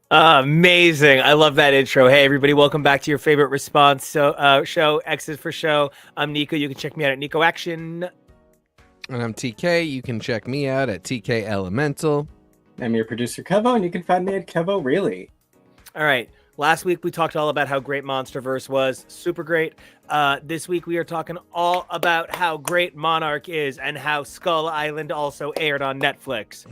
Amazing. I love that intro. Hey, everybody. Welcome back to your favorite response show, X's for Show. I'm Nico. You can check me out at Nico Action. And I'm TK. You can check me out at TK Elemental. I'm your producer, Kevo, and you can find me at Kevo Really. All right. Last week, we talked all about how great Monsterverse was. Super great. This week, we are talking all about how great Monarch is and how Skull Island also aired on Netflix.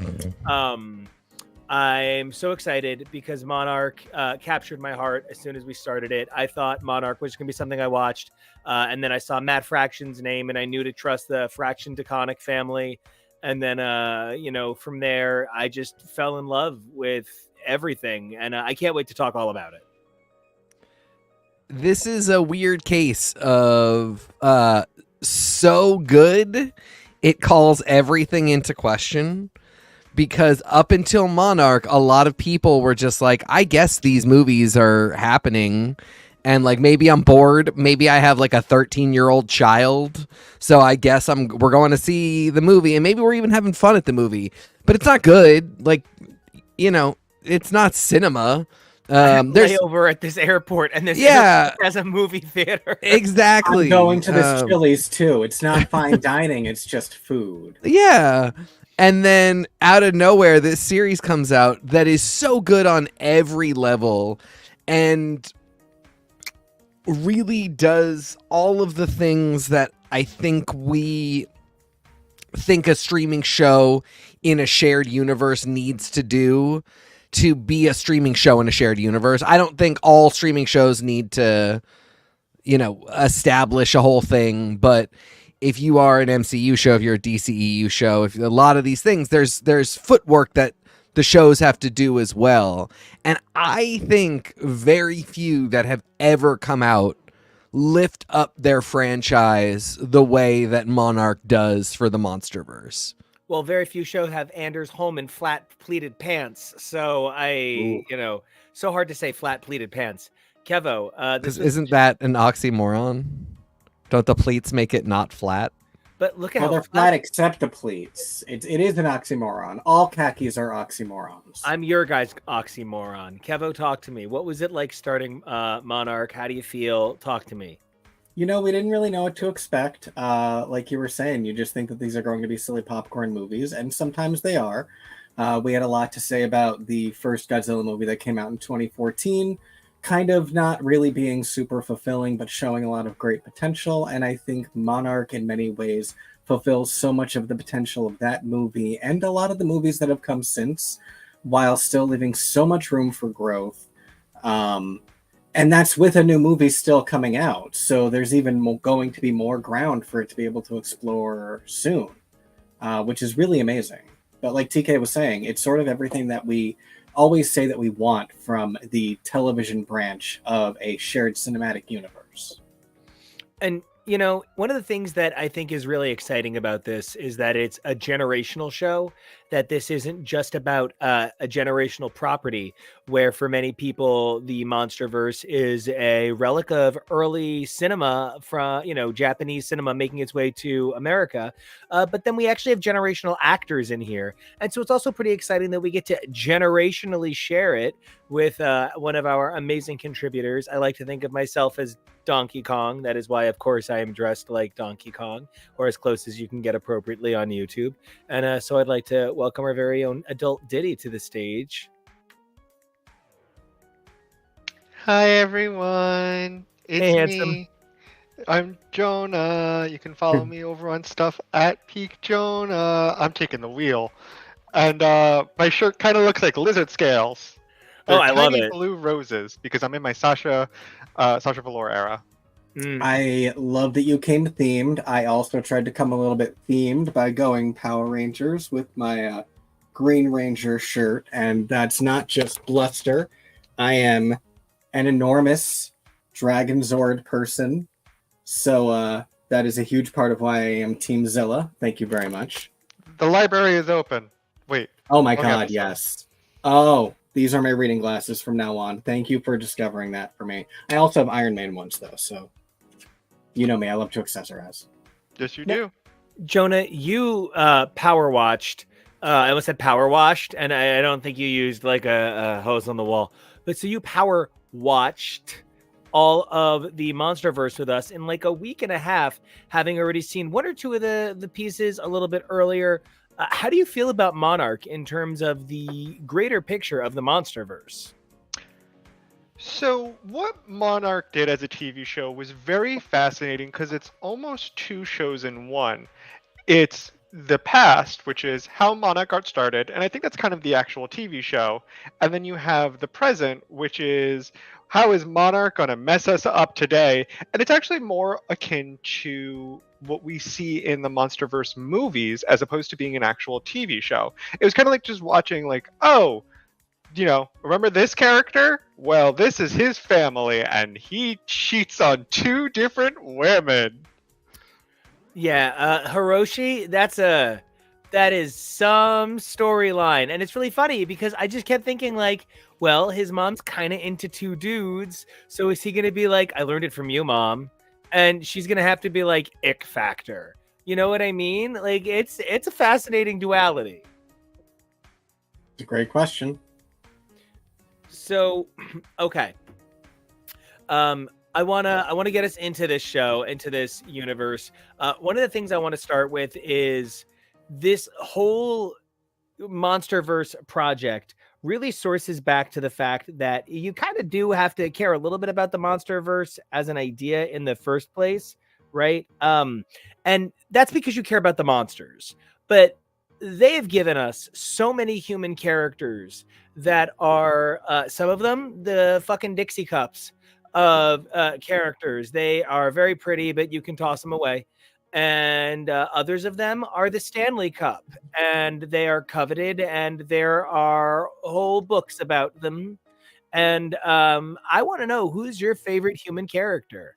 I'm so excited because Monarch captured my heart as soon as we started it. I thought Monarch was going to be something I watched. And then I saw Matt Fraction's name and I knew to trust the Fraction Deconic family. And then, from there, I just fell in love with everything. And I can't wait to talk all about it. This is a weird case of so good, it calls everything into question. Because up until Monarch, a lot of people were just like, I guess these movies are happening. And like, maybe I'm bored. Maybe I have like a 13-year-old child. So I guess we're going to see the movie. And maybe we're even having fun at the movie. But it's not good. Like, it's not cinema. There's over at this airport. And this has a movie theater. Exactly. I'm going to this Chili's too. It's not fine dining. It's just food. Yeah. And then out of nowhere, this series comes out that is so good on every level and really does all of the things that I think we think a streaming show in a shared universe needs to do to be a streaming show in a shared universe. I don't think all streaming shows need to, establish a whole thing, but if you are an MCU show, if you're a DCEU show, if a lot of these things, there's footwork that the shows have to do as well. And I think very few that have ever come out lift up their franchise the way that Monarch does for the Monsterverse. Well, very few shows have Anders Holm in flat pleated pants. So so hard to say flat pleated pants. Kevo, isn't that an oxymoron? Don't the pleats make it not flat? But look at they're flat except the pleats. It is an oxymoron. All khakis are oxymorons. I'm your guy's oxymoron. Kevo, talk to me. What was it like starting Monarch? How do you feel? Talk to me. We didn't really know what to expect. Like you were saying, you just think that these are going to be silly popcorn movies, and sometimes they are. We had a lot to say about the first Godzilla movie that came out in 2014. Kind of not really being super fulfilling, but showing a lot of great potential. And I think Monarch in many ways fulfills so much of the potential of that movie and a lot of the movies that have come since, while still leaving so much room for growth. And that's with a new movie still coming out. So there's even going to be more ground for it to be able to explore soon, which is really amazing. But like TK was saying, it's sort of everything that we always say that we want from the television branch of a shared cinematic universe. And, one of the things that I think is really exciting about this is that it's a generational show that this isn't just about a generational property, where for many people the Monsterverse is a relic of early cinema from Japanese cinema making its way to America. But then we actually have generational actors in here, and so it's also pretty exciting that we get to generationally share it with one of our amazing contributors. I like to think of myself as Donkey Kong. That is why, of course, I am dressed like Donkey Kong, or as close as you can get appropriately on YouTube. And so I'd like to welcome our very own adult Diddy to the stage. Hi everyone, Hey, it's handsome. me. I'm Jonah. You can follow me over on stuff at Peak Jonah. I'm taking the wheel, and my shirt kind of looks like lizard scales. They're I love tiny it. blue roses because I'm in my Sasha Velour era. I love that you came themed. I also tried to come a little bit themed by going Power Rangers with my Green Ranger shirt, and that's not just bluster. I am an enormous Dragon Zord person, so that is a huge part of why I am Team Zilla. Thank you very much. The library is open. Wait. Oh my wrong god, episode. yes. Oh, these are my reading glasses from now on. Thank you for discovering that for me. I also have Iron Man ones, though, so you know me. I love to accessorize. Yes, you No. do. Jonah, you power watched. I almost said power washed, and I don't think you used like a hose on the wall. But so you power watched all of the Monsterverse with us in like a week and a half, having already seen one or two of the pieces a little bit earlier. How do you feel about Monarch in terms of the greater picture of the Monsterverse? So, what Monarch did as a TV show was very fascinating because it's almost two shows in one. It's the past, which is how Monarch got started, and I think that's kind of the actual TV show. And then you have the present, which is how is Monarch going to mess us up today? And it's actually more akin to what we see in the Monsterverse movies as opposed to being an actual TV show. It was kind of like just watching, like, oh, remember this character? Well, this is his family, and he cheats on two different women. Yeah, Hiroshi, that is some storyline. And it's really funny because I just kept thinking like, well, his mom's kind of into two dudes. So is he going to be like, I learned it from you, mom. And she's going to have to be like ick factor. You know what I mean? Like it's a fascinating duality. It's a great question. So, okay. I wanna get us into this show, into this universe. One of the things I want to start with is this whole Monsterverse project really sources back to the fact that you kind of do have to care a little bit about the Monsterverse as an idea in the first place, right? And that's because you care about the monsters, but they've given us so many human characters that are some of them the fucking Dixie cups of characters. They are very pretty, but you can toss them away. And others of them are the Stanley Cup, and they are coveted, and there are whole books about them. And I want to know, who's your favorite human character?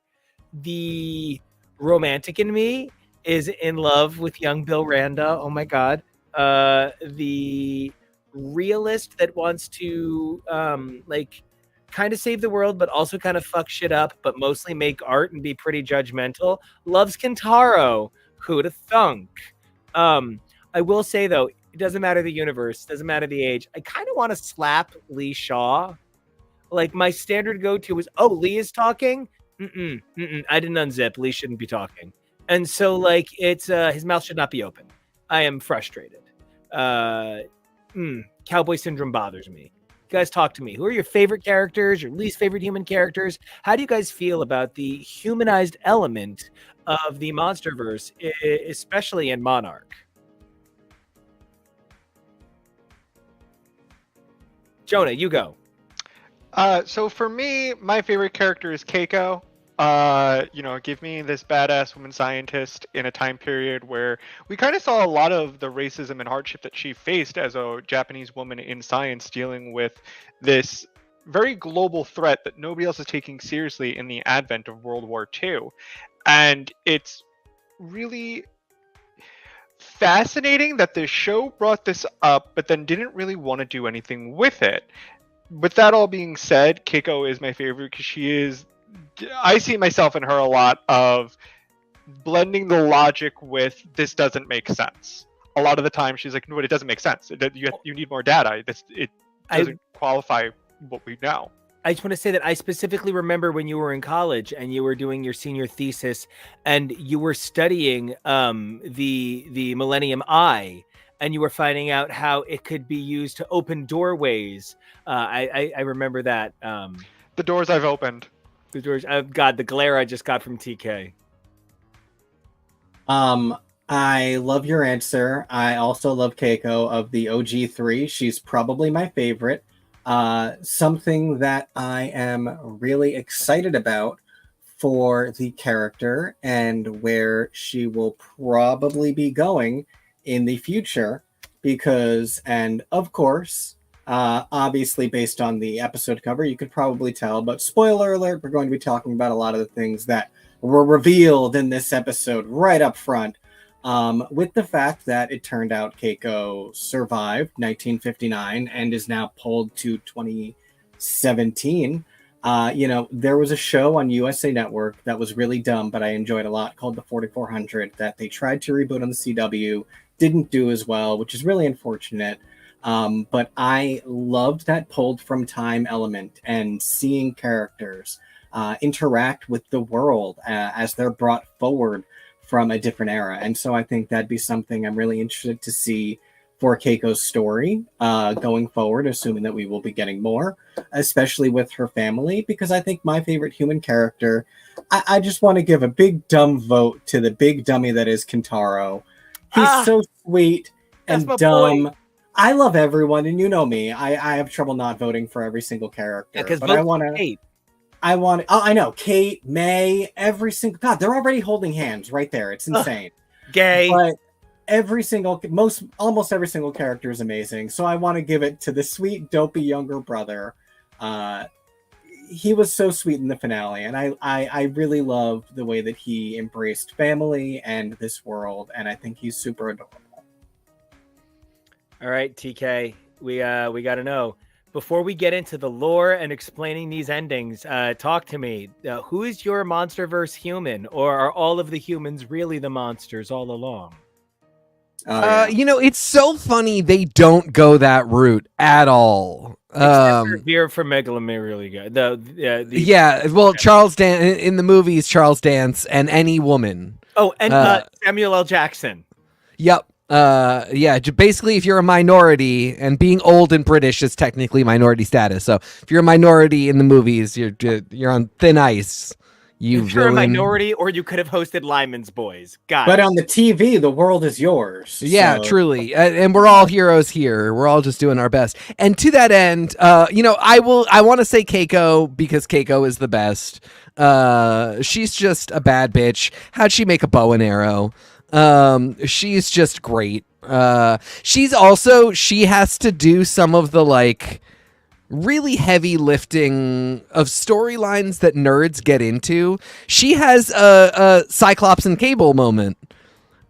The romantic in me is in love with young Bill Randa. Oh my god. The realist that wants to kind of save the world, but also kind of fuck shit up, but mostly make art and be pretty judgmental, loves Kentaro. Who'da thunk? I will say though, it doesn't matter the universe, doesn't matter the age. I kind of want to slap Lee Shaw. Like my standard go-to was, oh, Lee is talking. I didn't unzip. Lee shouldn't be talking, and so like it's his mouth should not be open. I am frustrated. Cowboy syndrome bothers me. You guys, talk to me. Who are your favorite characters, your least favorite human characters? How do you guys feel about the humanized element of the Monsterverse, especially in Monarch? Jonah, you go. So for me, my favorite character is Keiko. Give me this badass woman scientist in a time period where we kind of saw a lot of the racism and hardship that she faced as a Japanese woman in science, dealing with this very global threat that nobody else is taking seriously in the advent of World War II. And it's really fascinating that the show brought this up, but then didn't really want to do anything with it. With that all being said, Keiko is my favorite because I see myself in her a lot of blending the logic with this doesn't make sense. A lot of the time she's like, no, it doesn't make sense. You need more data. It doesn't qualify what we know. I just want to say that I specifically remember when you were in college and you were doing your senior thesis and you were studying the Millennium Eye, and you were finding out how it could be used to open doorways. I remember that. The doors I've opened. The doors. God, the glare I just got from TK. I love your answer. I also love Keiko of the OG3. She's probably my favorite. Something that I am really excited about for the character and where she will probably be going in the future, because, and of course, obviously based on the episode cover, you could probably tell, but spoiler alert, we're going to be talking about a lot of the things that were revealed in this episode right up front. With the fact that it turned out Keiko survived 1959 and is now pulled to 2017. There was a show on USA Network that was really dumb, but I enjoyed a lot, called The 4400, that they tried to reboot on the CW, didn't do as well, which is really unfortunate. But I loved that pulled from time element and seeing characters interact with the world as they're brought forward from a different era. And so I think that'd be something I'm really interested to see for Keiko's story going forward, assuming that we will be getting more, especially with her family, because I think my favorite human character, I just want to give a big dumb vote to the big dummy that is Kentaro. He's so sweet and dumb. Boy. I love everyone, and you know me. I have trouble not voting for every single character. Because but I want to... I know, Kate, May, every single... God, they're already holding hands right there. It's insane. Gay. But almost every single character is amazing. So I want to give it to the sweet, dopey younger brother. He was so sweet in the finale, and I really love the way that he embraced family and this world, and I think he's super adorable. All right, TK, we got to know. Before we get into the lore and explaining these endings, talk to me. Who is your Monsterverse human, or are all of the humans really the monsters all along? It's so funny they don't go that route at all. Veer from Megalomegaly. Charles Dance in the movies, Charles Dance and any woman. Oh, and Samuel L. Jackson. Yep. Basically, if you're a minority, and being old and British is technically minority status. So if you're a minority in the movies, you're on thin ice. You're a minority, or you could have hosted Lyman's Boys. But on the TV, the world is yours. Yeah, so. Truly, and we're all heroes here. We're all just doing our best. And to that end, I want to say Keiko, because Keiko is the best. She's just a bad bitch. How'd she make a bow and arrow? She's just great. She has to do some of the really heavy lifting of storylines that nerds get into. She has a Cyclops and Cable moment.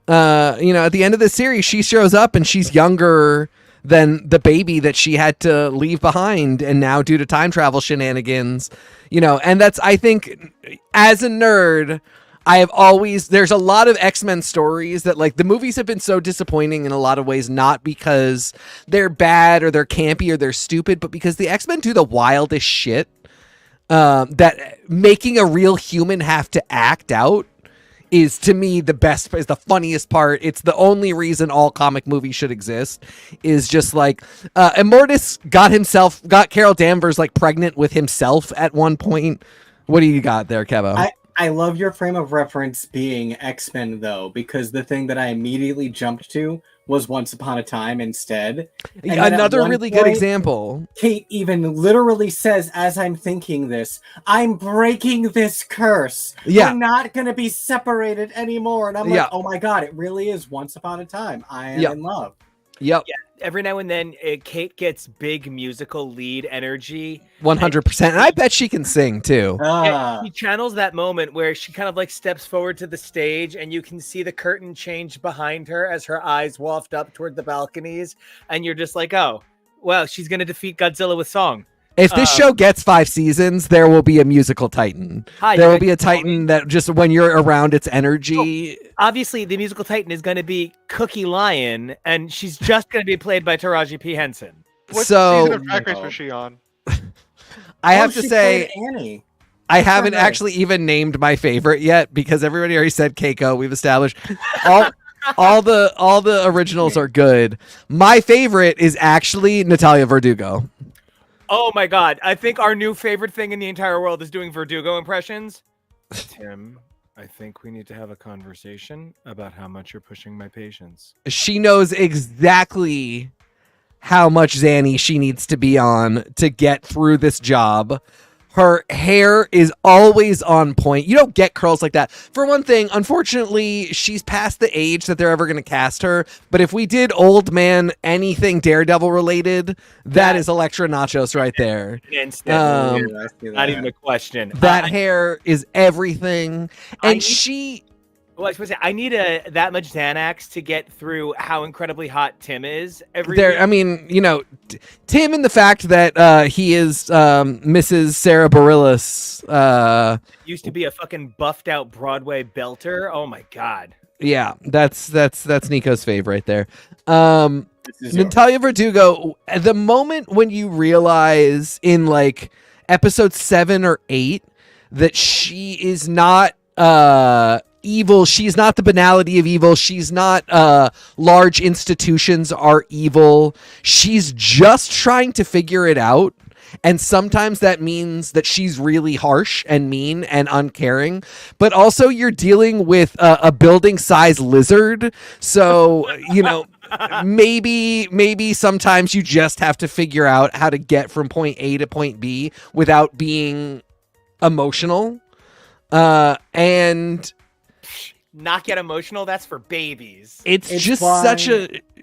At the end of the series, she shows up and she's younger than the baby that she had to leave behind, and now due to time travel shenanigans, and that's, I think, as a nerd, there's a lot of X-Men stories that the movies have been so disappointing in a lot of ways, not because they're bad or they're campy or they're stupid, but because the X-Men do the wildest shit that making a real human have to act out is, to me, the funniest part. It's the only reason all comic movies should exist, is just Immortus got Carol Danvers pregnant with himself at one point. What do you got there, Kevo? I love your frame of reference being X-Men, though, because the thing that I immediately jumped to was Once Upon a Time instead. And another really good example. Kate even literally says, as I'm thinking this, I'm breaking this curse. Yeah. We're not going to be separated anymore. And I'm like, oh my God, it really is Once Upon a Time. I am in love. Yep. Every now and then, Kate gets big musical lead energy. 100%. And I bet she can sing too. She channels that moment where she kind of like steps forward to the stage, and you can see the curtain change behind her as her eyes waft up toward the balconies, and you're just like, oh, well, she's gonna defeat Godzilla with song. If this show gets 5 seasons, there will be a musical Titan. There will be a Titan that just when you're around its energy. Obviously, the musical Titan is going to be Cookie Lion, and she's just going to be played by Taraji P. Henson. What season of Drag Race was she on? I have to say, Annie. I haven't actually even named my favorite yet because everybody already said Keiko. We've established all the originals are good. My favorite is actually Natalia Verdugo. Oh my God. I think our new favorite thing in the entire world is doing Verdugo impressions. Tim, I think we need to have a conversation about how much you're pushing my patience. She knows exactly how much Zanny she needs to be on to get through this job. Her hair is always on point. You don't get curls like that. For one thing, unfortunately, she's past the age that they're ever going to cast her. But if we did old man anything Daredevil related, that is Electra Nachos right there. Not even a question. That hair is everything. And she... Well, I was supposed to say, I need that much Xanax to get through how incredibly hot Tim is every I mean, you know, Tim and the fact that he is Mrs. Sarah Bareilles. Used to be a fucking buffed out Broadway belter. Oh my God. Yeah, that's Nico's fave right there. Natalia Verdugo, the moment when you realize in like episode 7 or 8 that she is not evil, she's not the banality of evil, she's not large institutions are evil, she's just trying to figure it out. And sometimes that means that she's really harsh and mean and uncaring, but also you're dealing with a building size lizard. So, you know, maybe sometimes you just have to figure out how to get from point A to point B without being emotional. And not get emotional, that's for babies. It's just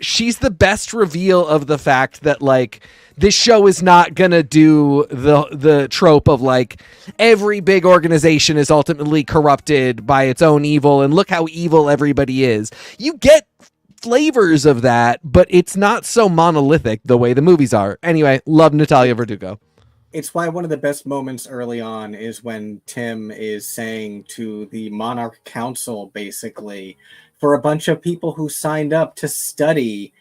she's the best reveal of the fact that like this show is not gonna do the trope of like every big organization is ultimately corrupted by its own evil and look how evil everybody is. You get flavors of that, but it's not so monolithic the way the movies are. Anyway, love Natalia Verdugo. It's why one of the best moments early on is when Tim is saying to the Monarch Council, basically, for a bunch of people who signed up to study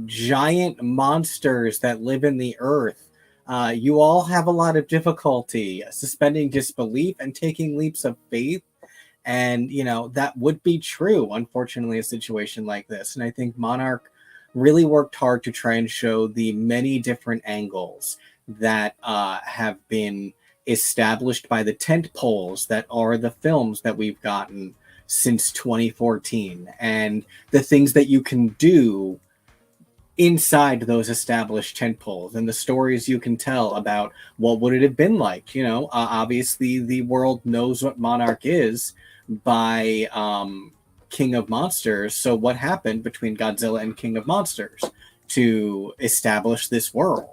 giant monsters that live in the earth, you all have a lot of difficulty suspending disbelief and taking leaps of faith. And, you know, that would be true, unfortunately, a situation like this. And I think Monarch really worked hard to try and show the many different angles that have been established by the tent poles that are the films that we've gotten since 2014, and the things that you can do inside those established tent poles and the stories you can tell about what would it have been like. You know, obviously the world knows what Monarch is by King of Monsters. So what happened between Godzilla and King of Monsters to establish this world?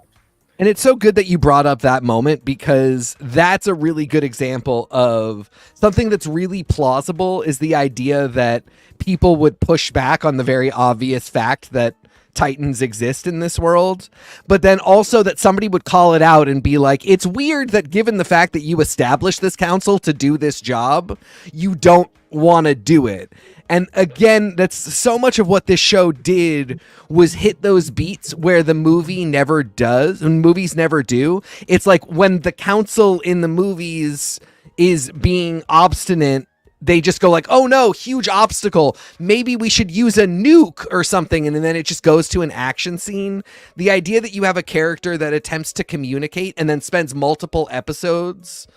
And it's so good that you brought up that moment because that's a really good example of something that's really plausible is the idea that people would push back on the very obvious fact that Titans exist in this world, but then also that somebody would call it out and be like, it's weird that given the fact that you established this council to do this job, you don't want to do it. And again, that's so much of what this show did was hit those beats where the movie never does, and movies never do. It's like when the council in the movies is being obstinate, they just go like, oh no, huge obstacle. Maybe we should use a nuke or something. And then it just goes to an action scene. The idea that you have a character that attempts to communicate and then spends multiple episodes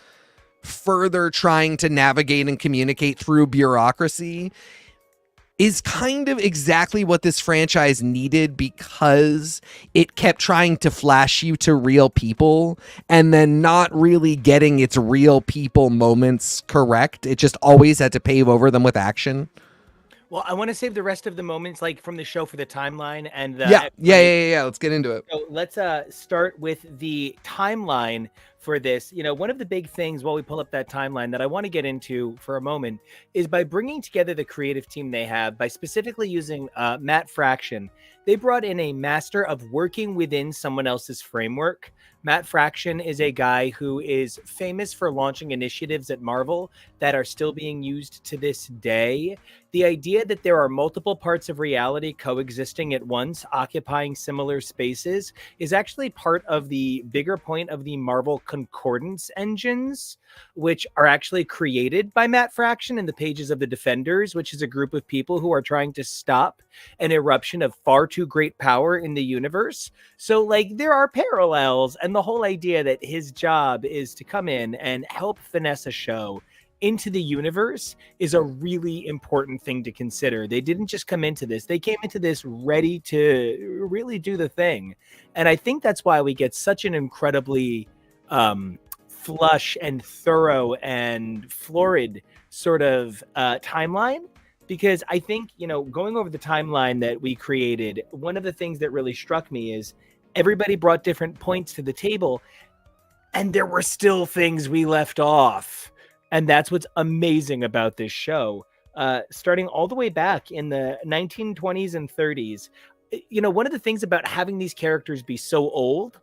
further trying to navigate and communicate through bureaucracy is kind of exactly what this franchise needed, because it kept trying to flash you to real people and then not really getting its real people moments correct. It just always had to pave over them with action. Well, I want to save the rest of the moments like from the show for the timeline and the Yeah. Let's get into it. So let's start with the timeline for this. One of the big things while we pull up that timeline that I want to get into for a moment is by bringing together the creative team they have, by specifically using Matt Fraction. They brought in a master of working within someone else's framework. Matt Fraction is a guy who is famous for launching initiatives at Marvel that are still being used to this day. The idea that there are multiple parts of reality coexisting at once, occupying similar spaces, is actually part of the bigger point of the Marvel concordance engines, which are actually created by Matt Fraction in the pages of the Defenders, which is a group of people who are trying to stop an eruption of far too great power in the universe. So, like, there are parallels, and the whole idea that his job is to come in and help finesse a show into the universe is a really important thing to consider. They didn't just come into this, they came into this ready to really do the thing. And I think that's why we get such an incredibly flush and thorough and florid sort of timeline. Because I think, going over the timeline that we created, one of the things that really struck me is everybody brought different points to the table, and there were still things we left off. And that's what's amazing about this show. Starting all the way back in the 1920s and 30s, one of the things about having these characters be so old,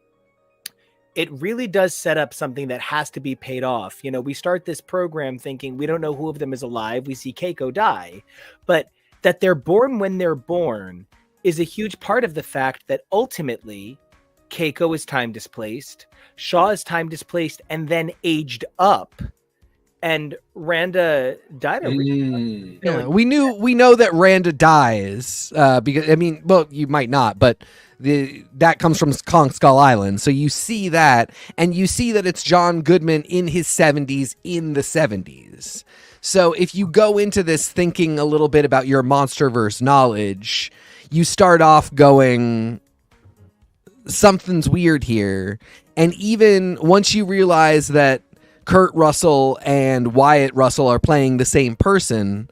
it really does set up something that has to be paid off. We start this program thinking we don't know who of them is alive. We see Keiko die, but that they're born when they're born is a huge part of the fact that ultimately Keiko is time displaced, Shaw is time displaced and then aged up. And Randa died. Yeah, we know that Randa dies because you might not, but that comes from Kong Skull Island. So you see that, and you see that it's John Goodman in his 70s in the 70s. So if you go into this thinking a little bit about your Monsterverse knowledge, you start off going, something's weird here. And even once you realize that Kurt Russell and Wyatt Russell are playing the same person,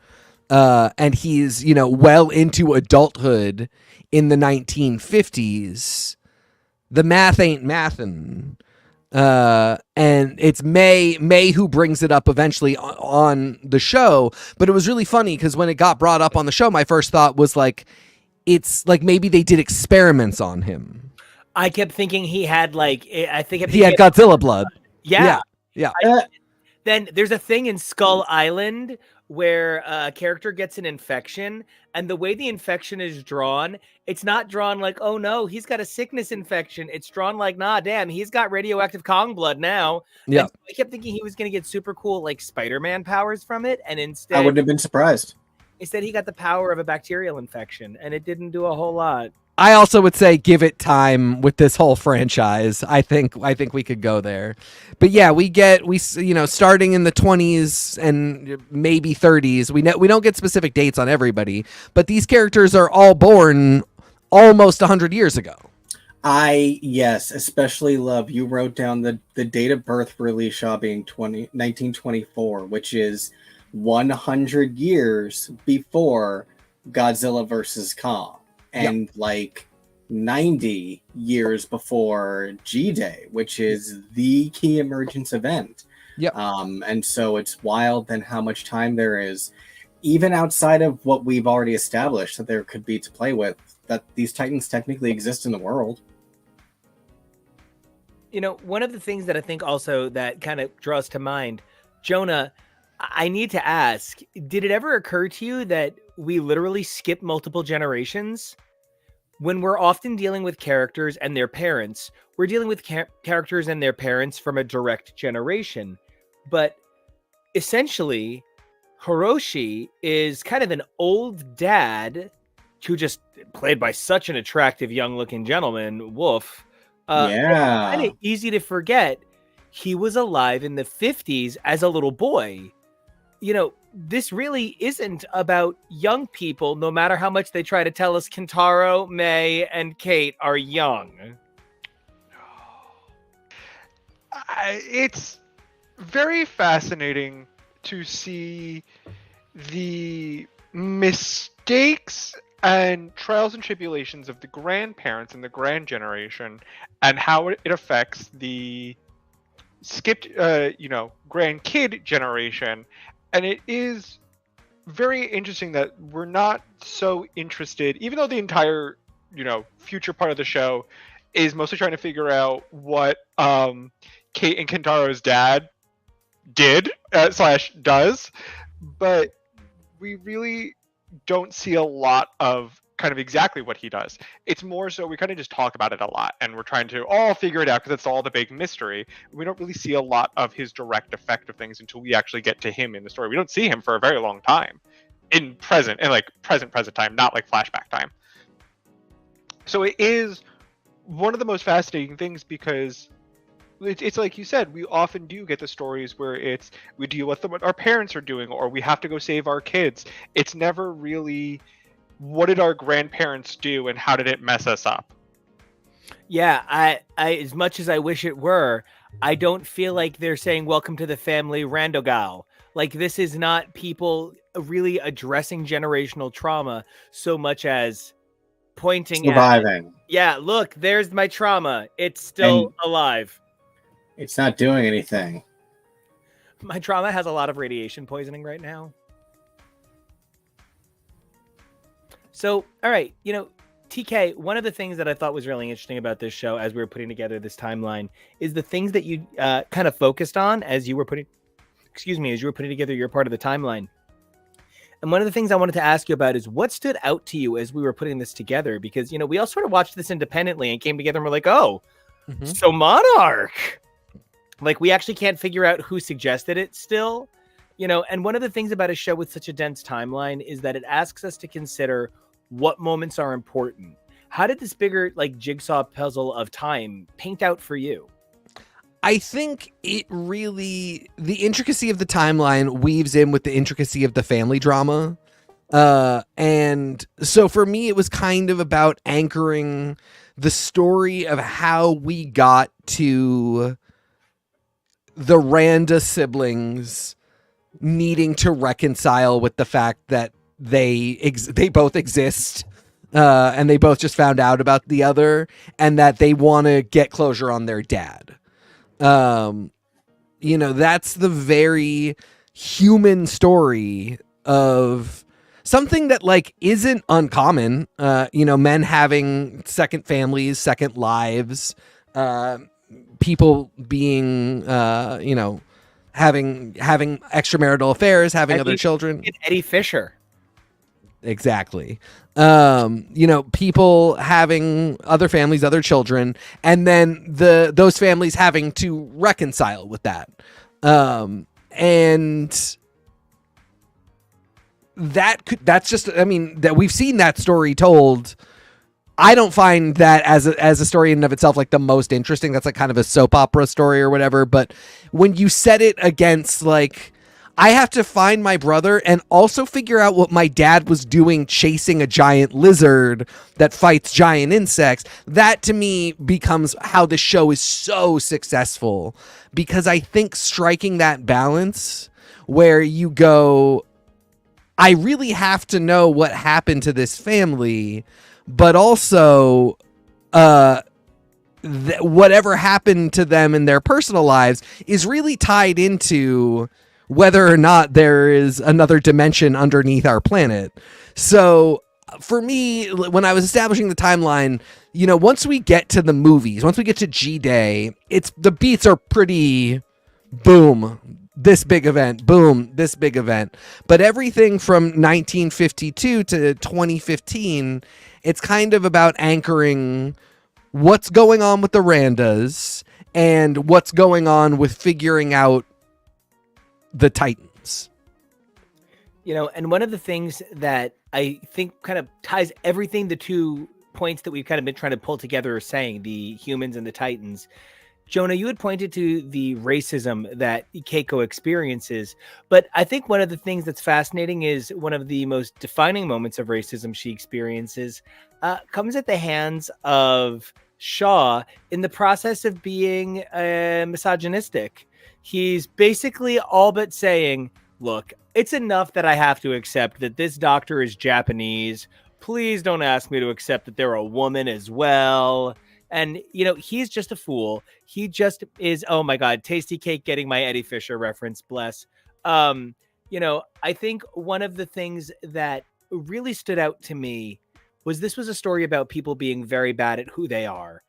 and he's, well into adulthood in the 1950s, the math ain't mathin'. And it's May who brings it up eventually on the show. But it was really funny because when it got brought up on the show, my first thought was like, it's like maybe they did experiments on him. I kept thinking he had he had Godzilla blood. Yeah. Yeah. Then there's a thing in Skull Island where a character gets an infection, and the way the infection is drawn, it's not drawn like, oh no, he's got a sickness infection. It's drawn like, nah, damn, he's got radioactive Kong blood now. Yeah. So I kept thinking he was going to get super cool, like Spider-Man powers from it. And instead, I wouldn't have been surprised. Instead, he got the power of a bacterial infection, and it didn't do a whole lot. I also would say give it time with this whole franchise. I think we could go there. But yeah, we starting in the 20s and maybe 30s. We don't get specific dates on everybody, but these characters are all born almost 100 years ago. Yes, especially love you wrote down the date of birth for Lee Shaw being 1924, which is 100 years before Godzilla versus Kong. And 90 years before G-Day, which is the key emergence event. Yep. And so it's wild then how much time there is, even outside of what we've already established that there could be to play with, that these Titans technically exist in the world. One of the things that I think also that kind of draws to mind, Jonah, I need to ask, did it ever occur to you that we literally skip multiple generations? When we're often dealing with characters and their parents, we're dealing with characters and their parents from a direct generation. But essentially, Hiroshi is kind of an old dad who just played by such an attractive young-looking gentleman. Woof. Yeah. Kind of easy to forget he was alive in the 50s as a little boy. This really isn't about young people, no matter how much they try to tell us Kentaro, May, and Kate are young. It's very fascinating to see the mistakes and trials and tribulations of the grandparents and the grand generation, and how it affects the skipped, grandkid generation. And it is very interesting that we're not so interested, even though the entire, future part of the show is mostly trying to figure out what Kate and Kentaro's dad did slash does, but we really don't see a lot of kind of exactly what he does. It's more so we kind of just talk about it a lot, and we're trying to all figure it out because it's all the big mystery. We don't really see a lot of his direct effect of things until we actually get to him in the story. We don't see him for a very long time in present time, not like flashback time. So it is one of the most fascinating things because it's like you said, we often do get the stories where we deal with what our parents are doing, or we have to go save our kids. It's never really what did our grandparents do and how did it mess us up. Yeah, I as much as I wish it were, I don't feel like they're saying welcome to the family Randogal. Like, this is not people really addressing generational trauma so much as pointing Surviving. yeah, look, there's my trauma. It's still alive. It's not doing anything. My trauma has a lot of radiation poisoning right now. So, all right, TK, one of the things that I thought was really interesting about this show as we were putting together this timeline is the things that you kind of focused on as you were putting together your part of the timeline. And one of the things I wanted to ask you about is what stood out to you as we were putting this together? Because, we all sort of watched this independently and came together and we're like, oh, so Monarch. Like, we actually can't figure out who suggested it still, and one of the things about a show with such a dense timeline is that it asks us to consider what moments are important. How did this bigger, jigsaw puzzle of time paint out for you? I think it really, the intricacy of the timeline weaves in with the intricacy of the family drama. And so for me, it was kind of about anchoring the story of how we got to the Randa siblings needing to reconcile with the fact that they both exist, and they both just found out about the other, and that they want to get closure on their dad. That's the very human story of something that isn't uncommon. Men having second families, second lives, people being, having extramarital affairs, having other children. Eddie Fisher. Exactly. People having other families, other children, and then those families having to reconcile with that. And that's just, that we've seen that story told. I don't find that as a story in and of itself the most interesting. That's kind of a soap opera story or whatever. But when you set it against I have to find my brother and also figure out what my dad was doing chasing a giant lizard that fights giant insects, that to me becomes how the show is so successful, because I think striking that balance where you go, I really have to know what happened to this family, but also whatever happened to them in their personal lives is really tied into whether or not there is another dimension underneath our planet. So for me, when I was establishing the timeline, once we get to the movies, once we get to G-Day, the beats are pretty boom, this big event, boom, this big event. But everything from 1952 to 2015, it's kind of about anchoring what's going on with the Randas and what's going on with figuring out the Titans. And one of the things that I think kind of ties everything, the 2 points that we've kind of been trying to pull together, are saying the humans and the Titans. Jonah, you had pointed to the racism that Keiko experiences, but I think one of the things that's fascinating is one of the most defining moments of racism she experiences comes at the hands of Shaw in the process of being misogynistic. He's basically all but saying, look, it's enough that I have to accept that this doctor is Japanese. Please don't ask me to accept that they're a woman as well. And, he's just a fool. He just is, oh my God, Tasty Cake getting my Eddie Fisher reference, bless. I think one of the things that really stood out to me was this was a story about people being very bad at who they are.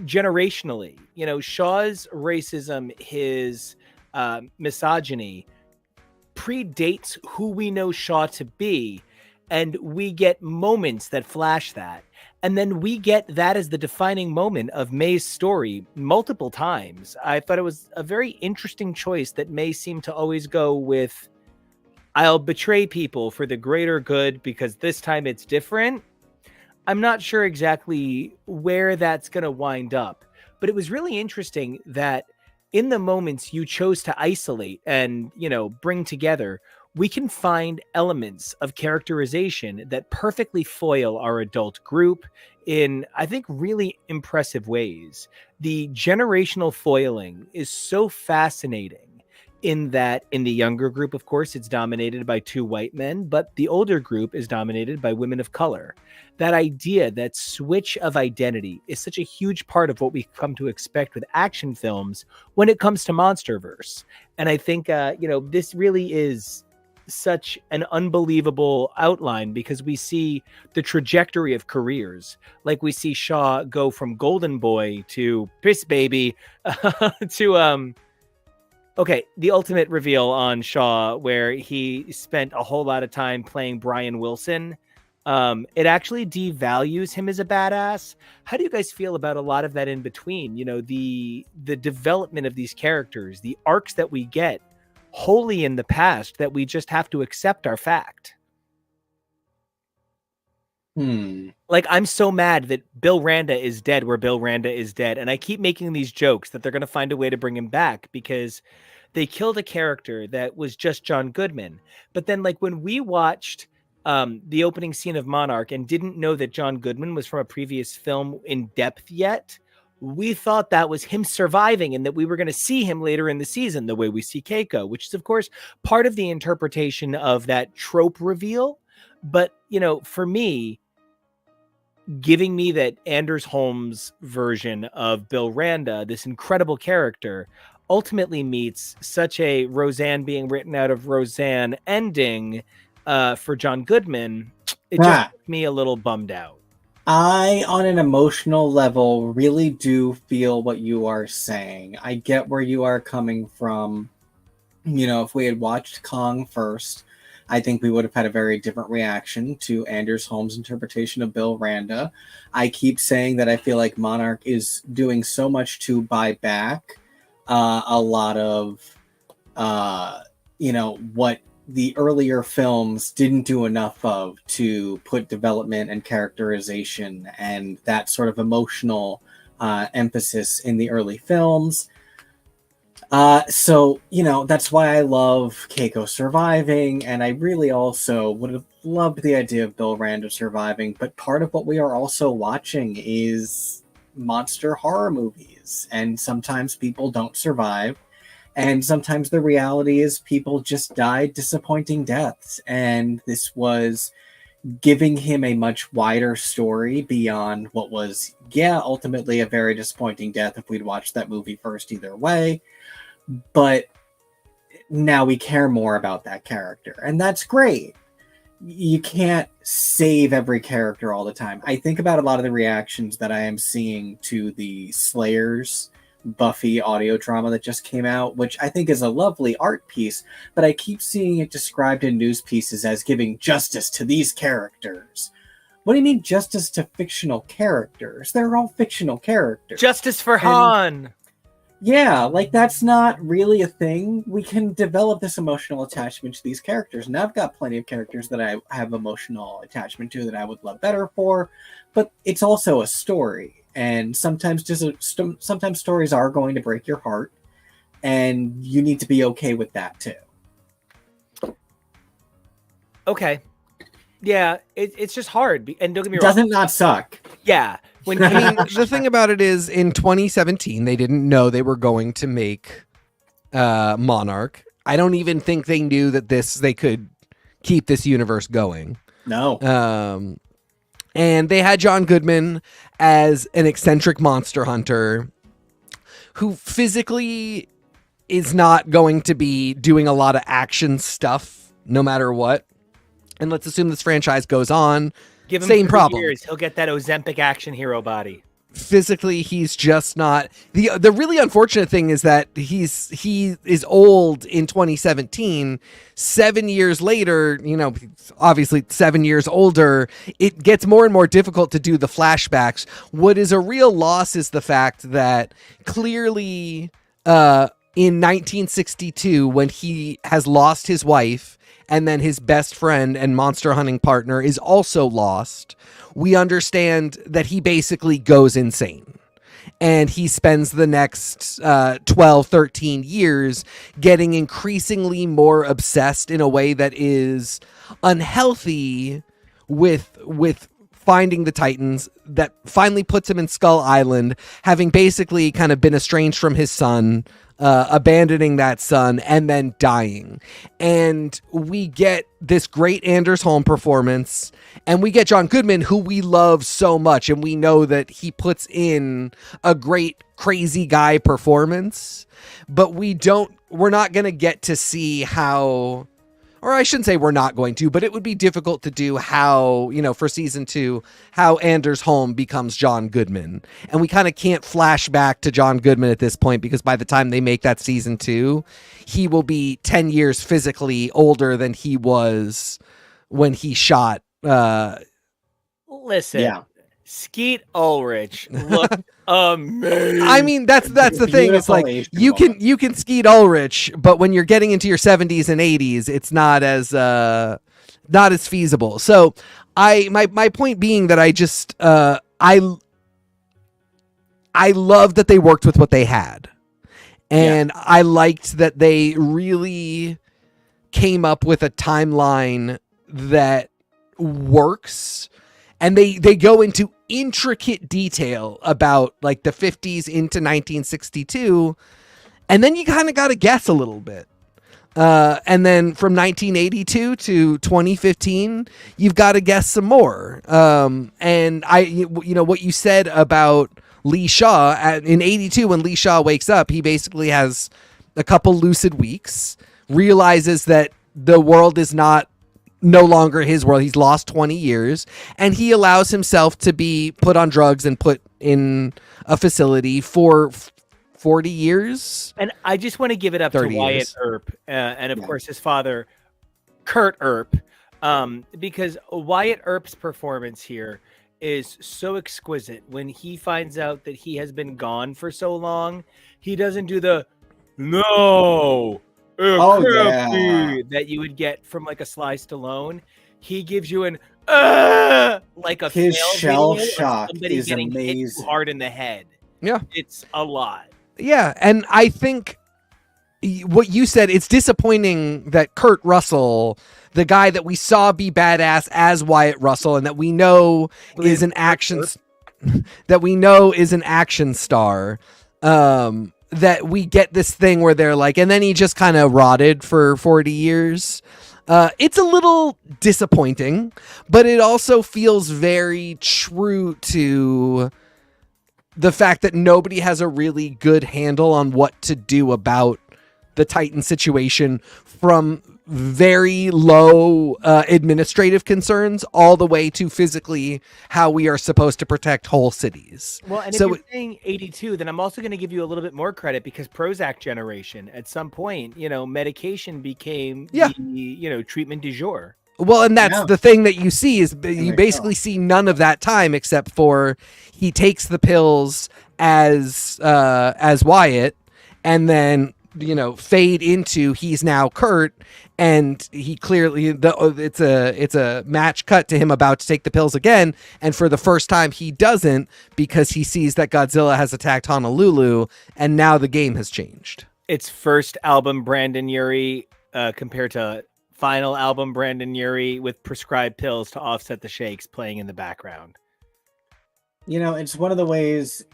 Generationally, Shaw's racism, his misogyny predates who we know Shaw to be. And we get moments that flash that. And then we get that as the defining moment of May's story multiple times. I thought it was a very interesting choice that May seemed to always go with, I'll betray people for the greater good because this time it's different. I'm not sure exactly where that's going to wind up, but it was really interesting that in the moments you chose to isolate and, bring together, we can find elements of characterization that perfectly foil our adult group in, I think, really impressive ways. The generational foiling is so fascinating in that in the younger group, of course, it's dominated by 2 white men, but the older group is dominated by women of color. That idea, that switch of identity is such a huge part of what we come to expect with action films when it comes to Monsterverse. And I think, this really is such an unbelievable outline because we see the trajectory of careers. Like we see Shaw go from Golden Boy to Piss Baby to the ultimate reveal on Shaw where he spent a whole lot of time playing Brian Wilson. It actually devalues him as a badass. How do you guys feel about a lot of that in between? The development of these characters, the arcs that we get wholly in the past that we just have to accept our fact. Like, I'm so mad that Bill Randa is dead where Bill Randa is dead. And I keep making these jokes that they're going to find a way to bring him back because they killed a character that was just John Goodman. But then, like, when we watched the opening scene of Monarch and didn't know that John Goodman was from a previous film in depth yet, we thought that was him surviving and that we were going to see him later in the season, the way we see Keiko, which is, of course, part of the interpretation of that trope reveal. But, for me, giving me that Anders Holmes version of Bill Randa, this incredible character, ultimately meets such a Roseanne being written out of Roseanne ending for John Goodman, it just makes me a little bummed out. I, on an emotional level, really do feel what you are saying. I get where you are coming from. If we had watched Kong first, I think we would have had a very different reaction to Anders Holmes' interpretation of Bill Randa. I keep saying that I feel like Monarch is doing so much to buy back a lot of, what the earlier films didn't do enough of to put development and characterization and that sort of emotional emphasis in the early films. So, that's why I love Keiko surviving, and I really also would have loved the idea of Bill Randa surviving, but part of what we are also watching is monster horror movies, and sometimes people don't survive. And sometimes the reality is people just died disappointing deaths. And this was giving him a much wider story beyond what was, ultimately a very disappointing death if we'd watched that movie first either way. But now we care more about that character. And that's great. You can't save every character all the time. I think about a lot of the reactions that I am seeing to the Slayers Buffy audio drama that just came out, which I think is a lovely art piece, but I keep seeing it described in news pieces as giving justice to these characters. What do you mean justice to fictional characters? They're all fictional characters. Justice for Han! Yeah, like that's not really a thing. We can develop this emotional attachment to these characters. And I've got plenty of characters that I have emotional attachment to that I would love better for, but it's also a story. And sometimes sometimes stories are going to break your heart, and you need to be okay with that too. Okay. Yeah, it's just hard. And don't get me wrong. Doesn't not suck. Yeah. The thing about it is, in 2017, they didn't know they were going to make Monarch. I don't even think they knew that they could keep this universe going. No. And they had John Goodman as an eccentric monster hunter who physically is not going to be doing a lot of action stuff no matter what. And let's assume this franchise goes on. Give him Same 3 problem. years, he'll get that Ozempic action hero body. Physically, he's just not. The really unfortunate thing is that he is old in 2017. 7 years later, obviously 7 years older, it gets more and more difficult to do the flashbacks. What is a real loss is the fact that clearly in 1962, when he has lost his wife and then his best friend and monster hunting partner is also lost, we understand that he basically goes insane. And he spends the next 12, 13 years getting increasingly more obsessed in a way that is unhealthy with finding the Titans, that finally puts him in Skull Island, having basically kind of been estranged from his son, abandoning that son, and then dying. And we get this great Anders Holm performance, and we get John Goodman, who we love so much, and we know that he puts in a great crazy guy performance, but we're not going to get to see how, or I shouldn't say we're not going to, but it would be difficult to do how, for season 2, how Anders Holm becomes John Goodman. And we kind of can't flash back to John Goodman at this point, because by the time they make that season 2, he will be 10 years physically older than he was when he shot. Listen, Yeah. Skeet Ulrich looked amazing. I mean, that's the thing. It's like you can Skeet Ulrich, but when you're getting into your 70s and 80s, it's not as feasible. So my point being that I love that they worked with what they had, and I liked that they really came up with a timeline that works. And they go into intricate detail about like the 50s into 1962. And then you kind of got to guess a little bit. And then from 1982 to 2015, you've got to guess some more. And what you said about Lee Shaw in 82, when Lee Shaw wakes up, he basically has a couple lucid weeks, realizes that the world is no longer his world. He's lost 20 years, and he allows himself to be put on drugs and put in a facility for 40 years. And I just want to give it up to Wyatt Earp and of course his father, Kurt Earp, because Wyatt Earp's performance here is so exquisite. When he finds out that he has been gone for so long, he doesn't do the no. That you would get from like a Sly Stallone. He gives you an like a his shell shock is getting amazing. Hit too hard in the head. Yeah, it's a lot. Yeah, and I think what you said, it's disappointing that Kurt Russell, the guy that we saw be badass as Wyatt Russell, and that we know is an action star. That we get this thing where they're like, and then he just kind of rotted for 40 years. It's a little disappointing, but it also feels very true to the fact that nobody has a really good handle on what to do about the Titan situation, from very low administrative concerns all the way to physically how we are supposed to protect whole cities. Well, and if you're saying 82, then I'm also going to give you a little bit more credit, because Prozac generation, at some point, medication became the, treatment du jour. Well, and that's the thing that you see is you basically see none of that time, except for he takes the pills as Wyatt, and then fade into he's now Kurt, and he clearly it's a match cut to him about to take the pills again, and for the first time he doesn't, because he sees that Godzilla has attacked Honolulu, and now the game has changed. It's first album Brandon Urie compared to final album Brandon Urie with prescribed pills to offset the shakes playing in the background. It's one of the ways.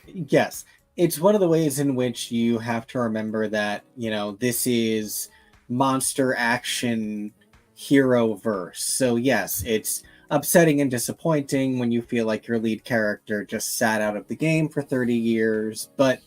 Yes. It's one of the ways in which you have to remember that, this is monster action hero verse. So yes, it's upsetting and disappointing when you feel like your lead character just sat out of the game for 30 years, but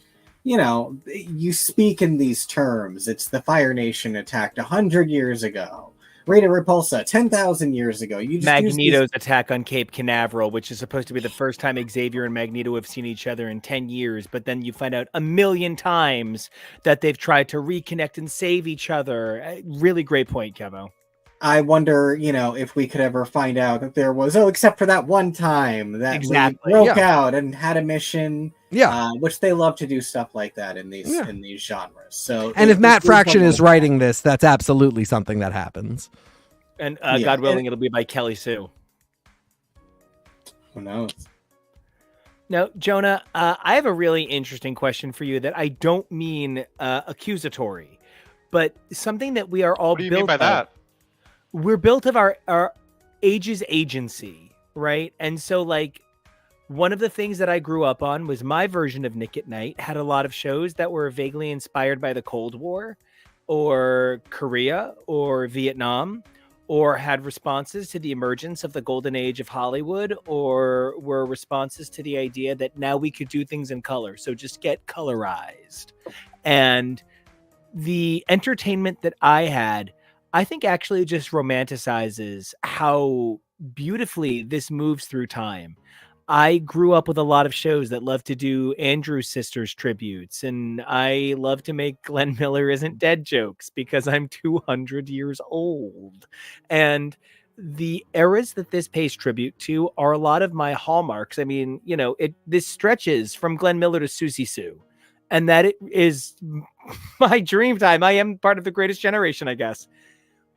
you know, you speak in these terms. It's the Fire Nation attacked 100 years ago. Rita Repulsa 10,000 years ago. You just use Magneto's attack on Cape Canaveral, which is supposed to be the first time Xavier and Magneto have seen each other in 10 years, but then you find out a million times that they've tried to reconnect and save each other. Really great point, Kevo. I wonder, you know, if we could ever find out that there was, except for that one time that Exactly. we broke out and had a mission. Yeah. Which they love to do stuff like that in these genres. So, and if Matt Fraction is writing this, that's absolutely something that happens. And God willing, it'll be by Kelly Sue. Who knows? Now, Jonah, I have a really interesting question for you that I don't mean accusatory, but something that we are all What do you mean built by of. that? We're built of our age's agency, right? And so, like, one of the things that I grew up on was my version of Nick at Night had a lot of shows that were vaguely inspired by the Cold War or Korea or Vietnam, or had responses to the emergence of the golden age of Hollywood, or were responses to the idea that now we could do things in color. So just get colorized. And the entertainment that I had, I think actually just romanticizes how beautifully this moves through time. I grew up with a lot of shows that love to do Andrew Sisters tributes, and I love to make Glenn Miller Isn't Dead jokes because I'm 200 years old. And the eras that this pays tribute to are a lot of my hallmarks. I mean, you know, this stretches from Glenn Miller to Susie Sue, and that it is my dream time. I am part of the greatest generation, I guess.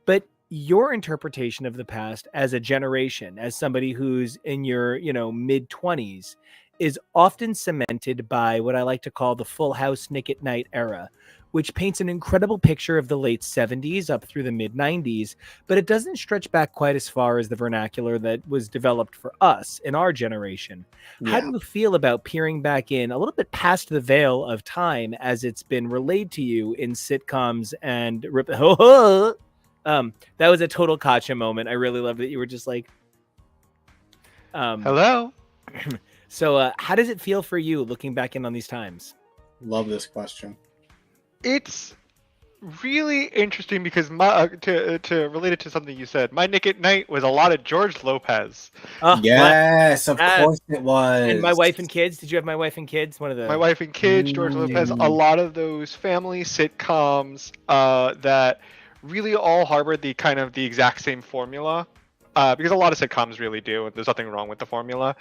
But your interpretation of the past as a generation, as somebody who's in your, mid 20s, is often cemented by what I like to call the Full House Nick at Night era, which paints an incredible picture of the late 70s up through the mid 90s, but it doesn't stretch back quite as far as the vernacular that was developed for us in our generation. Yeah. How do you feel about peering back in a little bit past the veil of time as it's been relayed to you in sitcoms and that was a total Katya moment. I really loved that you were just like, hello. So how does it feel for you looking back in on these times? Love this question. It's really interesting because to relate it to something you said, my Nick at Night was a lot of George Lopez. Yes, of course it was. And My Wife and Kids. Did you have My Wife and Kids? One of the My Wife and Kids, George Lopez. A lot of those family sitcoms that really all harbored the exact same formula, because a lot of sitcoms really do, and there's nothing wrong with the formula.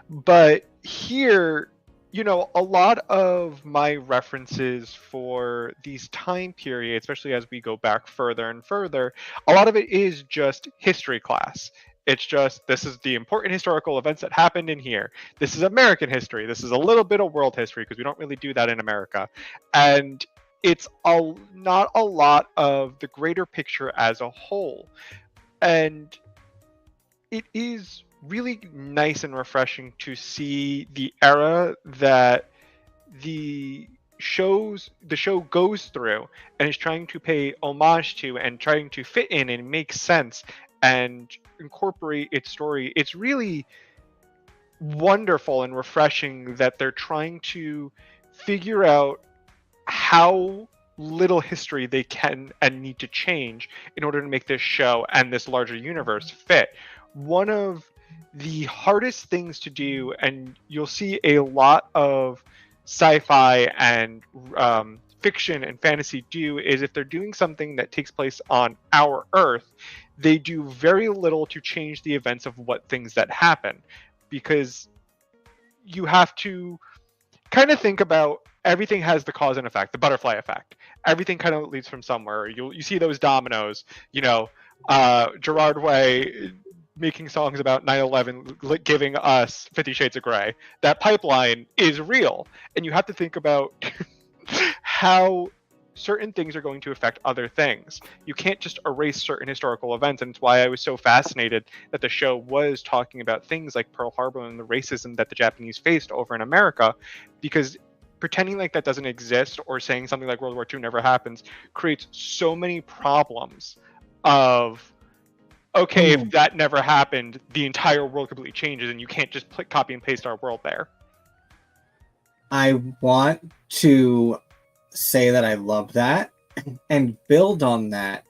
But here, a lot of my references for these time periods, especially as we go back further and further, a lot of it is just history class. It's just, this is the important historical events that happened in here. This is American history. This is a little bit of world history, because we don't really do that in America. And it's not a lot of the greater picture as a whole. And it is really nice and refreshing to see the era that the show goes through and is trying to pay homage to and trying to fit in and make sense and incorporate its story. It's really wonderful and refreshing that they're trying to figure out how little history they can and need to change in order to make this show and this larger universe fit. One of the hardest things to do, and you'll see a lot of sci-fi and fiction and fantasy do, is if they're doing something that takes place on our Earth, they do very little to change the events of what things that happen, because you have to kind of think about everything has the cause and effect, the butterfly effect. Everything kind of leads from somewhere. You see those dominoes, Gerard Way making songs about 9/11, giving us 50 Shades of Grey. That pipeline is real. And you have to think about how certain things are going to affect other things. You can't just erase certain historical events. And it's why I was so fascinated that the show was talking about things like Pearl Harbor and the racism that the Japanese faced over in America, because pretending like that doesn't exist or saying something like World War II never happens creates so many problems of, okay, if that never happened, the entire world completely changes and you can't just copy and paste our world there. I want to say that I love that and build on that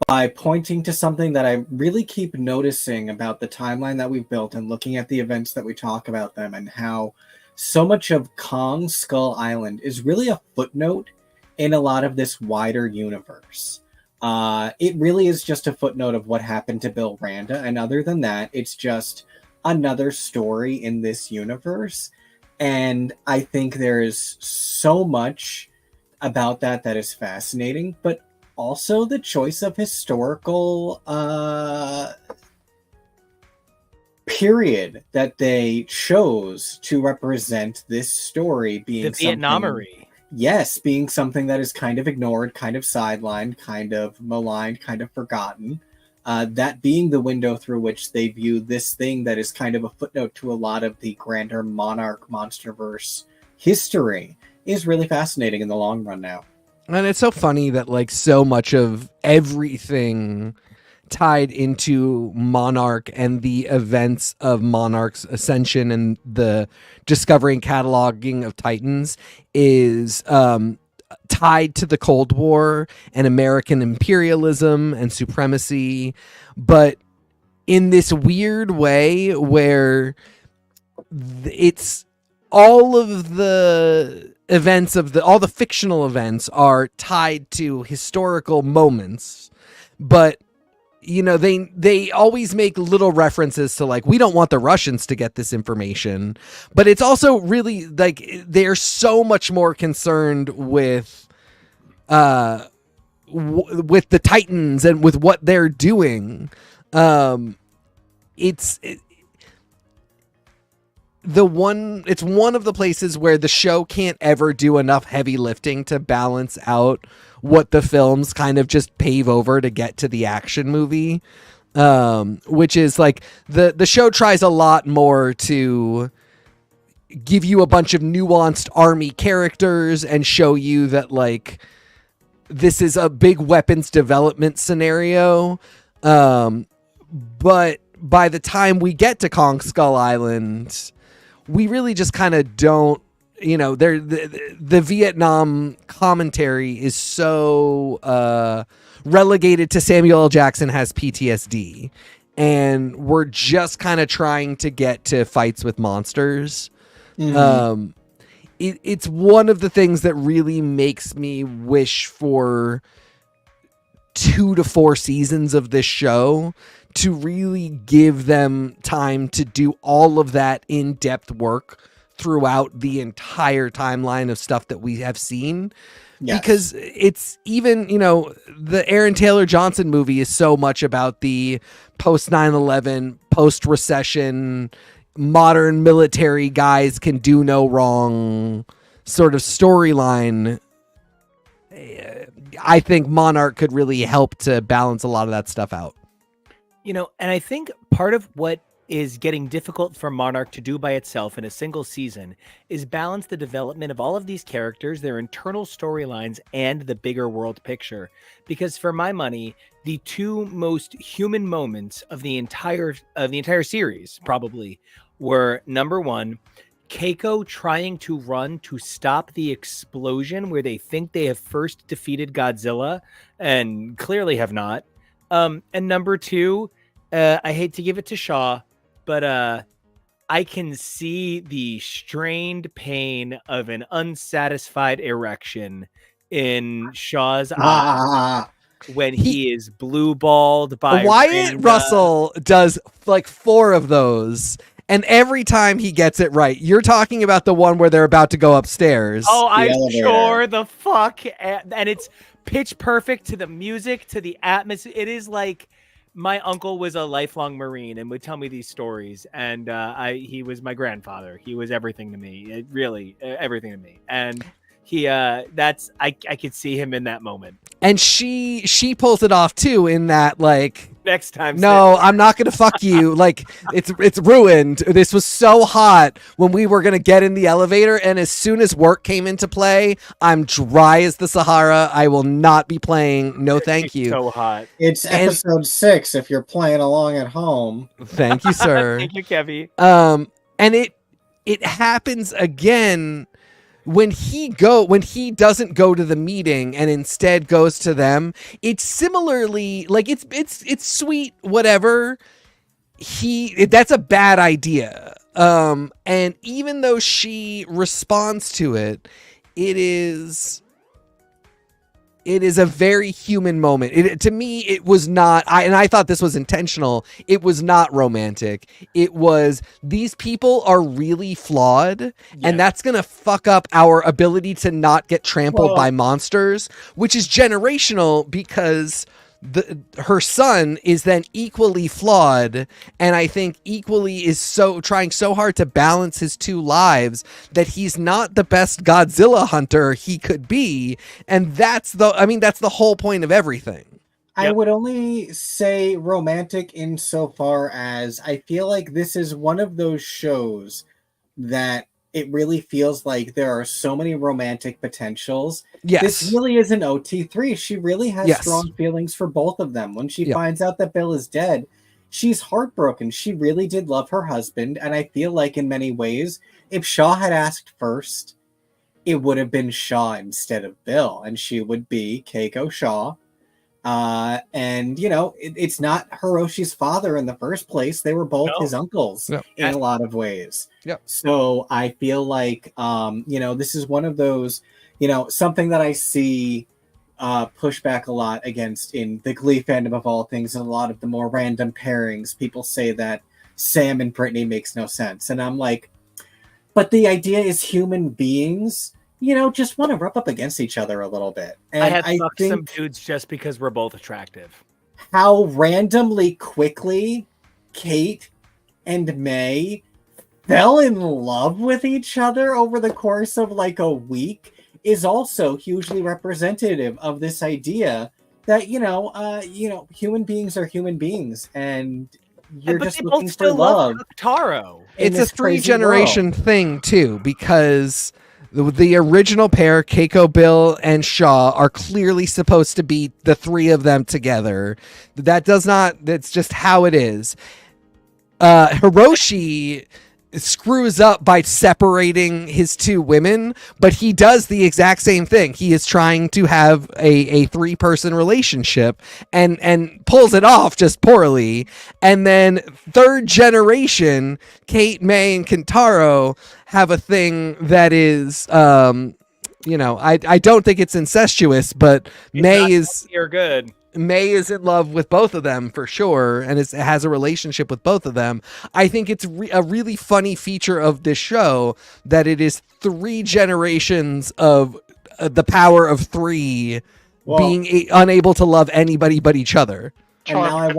by pointing to something that I really keep noticing about the timeline that we've built and looking at the events that we talk about them, and how so much of Kong Skull Island is really a footnote in a lot of this wider universe. It really is just a footnote of what happened to Bill Randa, and other than that, it's just another story in this universe. And I think there's so much about that is fascinating, but also the choice of historical period that they chose to represent this story being the Vietnamery. Yes, being something that is kind of ignored, kind of sidelined, kind of maligned, kind of forgotten. That being the window through which they view this thing that is kind of a footnote to a lot of the grander Monarch Monsterverse history is really fascinating in the long run now. And it's so funny that like so much of everything tied into Monarch and the events of Monarch's ascension and the discovery and cataloging of Titans is tied to the Cold War and American imperialism and supremacy, but in this weird way where it's all of the events of all the fictional events are tied to historical moments, but you know, they always make little references to like, we don't want the Russians to get this information, but it's also really like they're so much more concerned with the Titans and with what they're doing. It's one of the places where the show can't ever do enough heavy lifting to balance out what the films kind of just pave over to get to the action movie, which is like the show tries a lot more to give you a bunch of nuanced army characters and show you that like this is a big weapons development scenario, but by the time we get to Kong Skull Island, we really just kind of don't, you know, the Vietnam commentary is so relegated to Samuel L. Jackson has PTSD, and we're just kind of trying to get to fights with monsters. Mm-hmm. It's one of the things that really makes me wish for 2 to 4 seasons of this show to really give them time to do all of that in-depth work throughout the entire timeline of stuff that we have seen. Yes. Because it's even, you know, the Aaron Taylor Johnson movie is so much about the post 9/11, post recession, modern military guys can do no wrong sort of storyline. I think Monarch could really help to balance a lot of that stuff out. You know, and I think part of what is getting difficult for Monarch to do by itself in a single season is balance the development of all of these characters, their internal storylines, and the bigger world picture. Because for my money, the 2 most human moments of the entire series probably were, number 1, Keiko trying to run to stop the explosion where they think they have first defeated Godzilla and clearly have not. And number 2, I hate to give it to Shaw, but I can see the strained pain of an unsatisfied erection in Shaw's eyes when he is blue-balled by Wyatt Russell does like 4 of those. And every time he gets it right, you're talking about the one where they're about to go upstairs. Oh, I'm sure the fuck. And it's pitch perfect to the music, to the atmosphere. It is like my uncle was a lifelong Marine and would tell me these stories. And he was my grandfather. He was everything to me. Really everything to me. And he I could see him in that moment. And she pulls it off too, in that like next time. No, I'm not gonna fuck you. Like it's ruined. This was so hot when we were gonna get in the elevator, and as soon as work came into play, I'm dry as the Sahara. I will not be playing. No, thank It's you. so hot. It's episode 6 if you're playing along at home. Thank you, sir. Thank you, Kevy. And it happens again when he doesn't go to the meeting and instead goes to them. It's similarly like it's sweet, whatever. That's a bad idea. And even though she responds to it, it is a very human moment. To me, it was not. I thought this was intentional. It was not romantic. It was, these people are really flawed, and that's gonna fuck up our ability to not get trampled by monsters, which is generational because her son is then equally flawed, and I think equally is trying so hard to balance his two lives that he's not the best Godzilla hunter he could be, and that's the whole point of everything. I would only say romantic insofar as I feel like this is one of those shows that it really feels like there are so many romantic potentials. Yes. This really is an OT3. She really has strong feelings for both of them. When she finds out that Bill is dead, she's heartbroken. She really did love her husband. And I feel like in many ways, if Shaw had asked first, it would have been Shaw instead of Bill. And she would be Keiko Shaw. And it's not Hiroshi's father in the first place. They were both his uncles in a lot of ways. So I feel like this is one of those, something that I see pushback a lot against in the Glee fandom of all things, and a lot of the more random pairings. People say that Sam and Brittany makes no sense, and I'm like, but the idea is human beings just want to rub up against each other a little bit. And I had fucked some dudes just because we're both attractive. How randomly quickly Kate and May fell in love with each other over the course of like a week is also hugely representative of this idea that, human beings are human beings, and you're just looking for love. Taro. It's a 3-generation thing too, because the original pair, Keiko, Bill, and Shaw, are clearly supposed to be the three of them together. That's just how it is. Hiroshi screws up by separating his two women, but he does the exact same thing. He is trying to have a 3-person relationship and pulls it off just poorly. And then 3rd generation, Kate, May, and Kentaro have a thing that is I don't think it's incestuous, but May is good. May is in love with both of them for sure, and has a relationship with both of them. I think it's a really funny feature of this show that it is 3 generations of the power of 3 being unable to love anybody but each other. And now I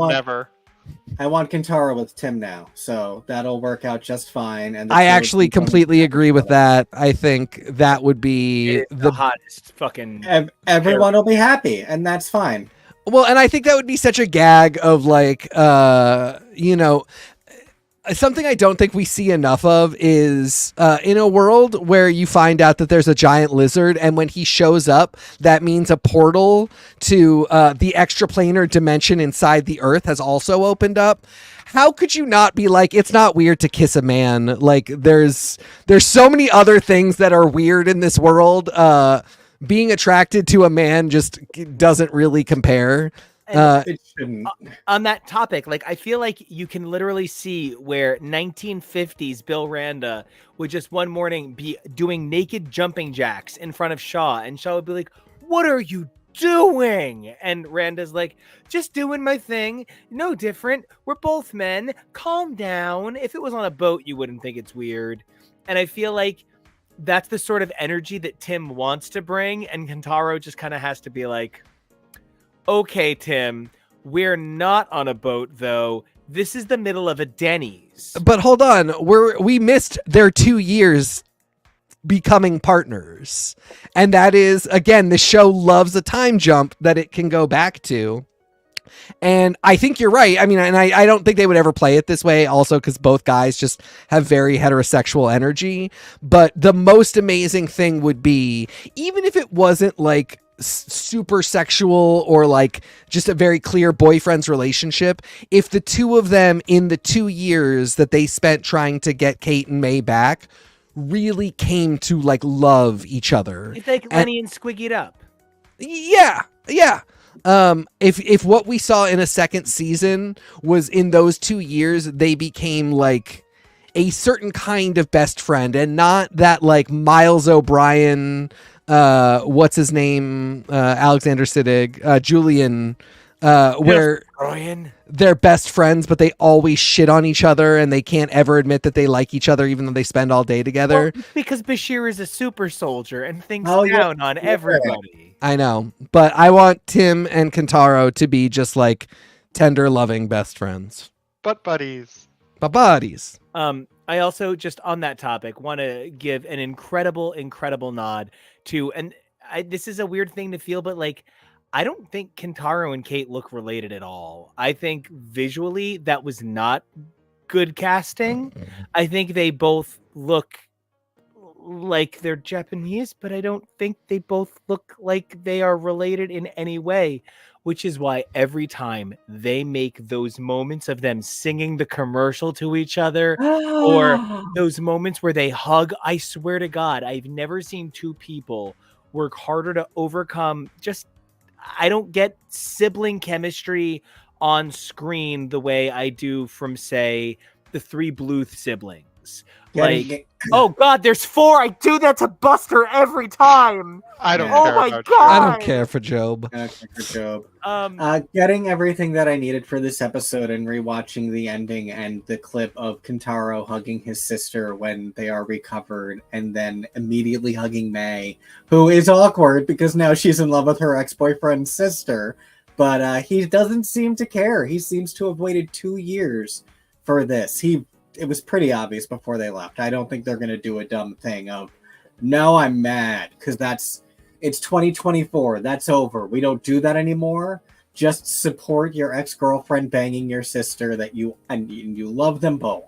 want Kentaro with Tim now, so that'll work out just fine. And I actually completely agree with that. I think that would be the hottest fucking. Everyone will be happy, and that's fine. Well, and I think that would be such a gag of like, something I don't think we see enough of is in a world where you find out that there's a giant lizard, and when he shows up, that means a portal to the extraplanar dimension inside the Earth has also opened up. How could you not be like, it's not weird to kiss a man? Like, there's so many other things that are weird in this world. Being attracted to a man just doesn't really compare. It shouldn't. On that topic, like, I feel like you can literally see where 1950s Bill Randa would just one morning be doing naked jumping jacks in front of Shaw, and Shaw would be like, "What are you doing?" And Randa's like, "Just doing my thing. No different. We're both men. Calm down." If it was on a boat, you wouldn't think it's weird. And I feel like that's the sort of energy that Tim wants to bring, and Kentaro just kind of has to be like, "Okay, Tim, we're not on a boat, though. This is the middle of a Denny's." But hold on, we missed their 2 years becoming partners, and that is, again, the show loves a time jump that it can go back to. And I think you're right. I mean, and I don't think they would ever play it this way also because both guys just have very heterosexual energy. But the most amazing thing would be, even if it wasn't like super sexual or like just a very clear boyfriend's relationship, if the two of them in the 2 years that they spent trying to get Kate and May back really came to like love each other. It's like Lenny and Squiggy'd up. Yeah. If what we saw in a second season was in those 2 years, they became like a certain kind of best friend and not that like Miles O'Brien, what's his name? Alexander Siddig, Julian, where Brian. they're best friends, but they always shit on each other and they can't ever admit that they like each other, even though they spend all day together. Well, because Bashir is a super soldier and thinks Oh, yeah. down on everybody. I know, but I want Tim and Kentaro to be just like tender, loving best friends. Butt buddies. But buddies. I also, just on that topic, want to give an incredible nod to, and this is a weird thing to feel, but like, I don't think Kentaro and Kate look related at all. I think visually that was not good casting. I think they both look like they're Japanese, but I don't think they both look like they are related in any way, which is why every time they make those moments of them singing the commercial to each other or those moments where they hug, I swear to God, I've never seen two people work harder to overcome just, I don't get sibling chemistry on screen the way I do from, say, the three Bluth siblings. Oh God, there's 4. I do that to Buster every time. I don't Oh care my about God. I don't care for Job. Getting everything that I needed for this episode and rewatching the ending and the clip of Kentaro hugging his sister when they are recovered and then immediately hugging May, who is awkward because now she's in love with her ex-boyfriend's sister, but he doesn't seem to care. He seems to have waited 2 years for this. It was pretty obvious before they left. I don't think they're going to do a dumb thing of, no, I'm mad, because it's 2024. That's over. We don't do that anymore. Just support your ex-girlfriend banging your sister that you love them both.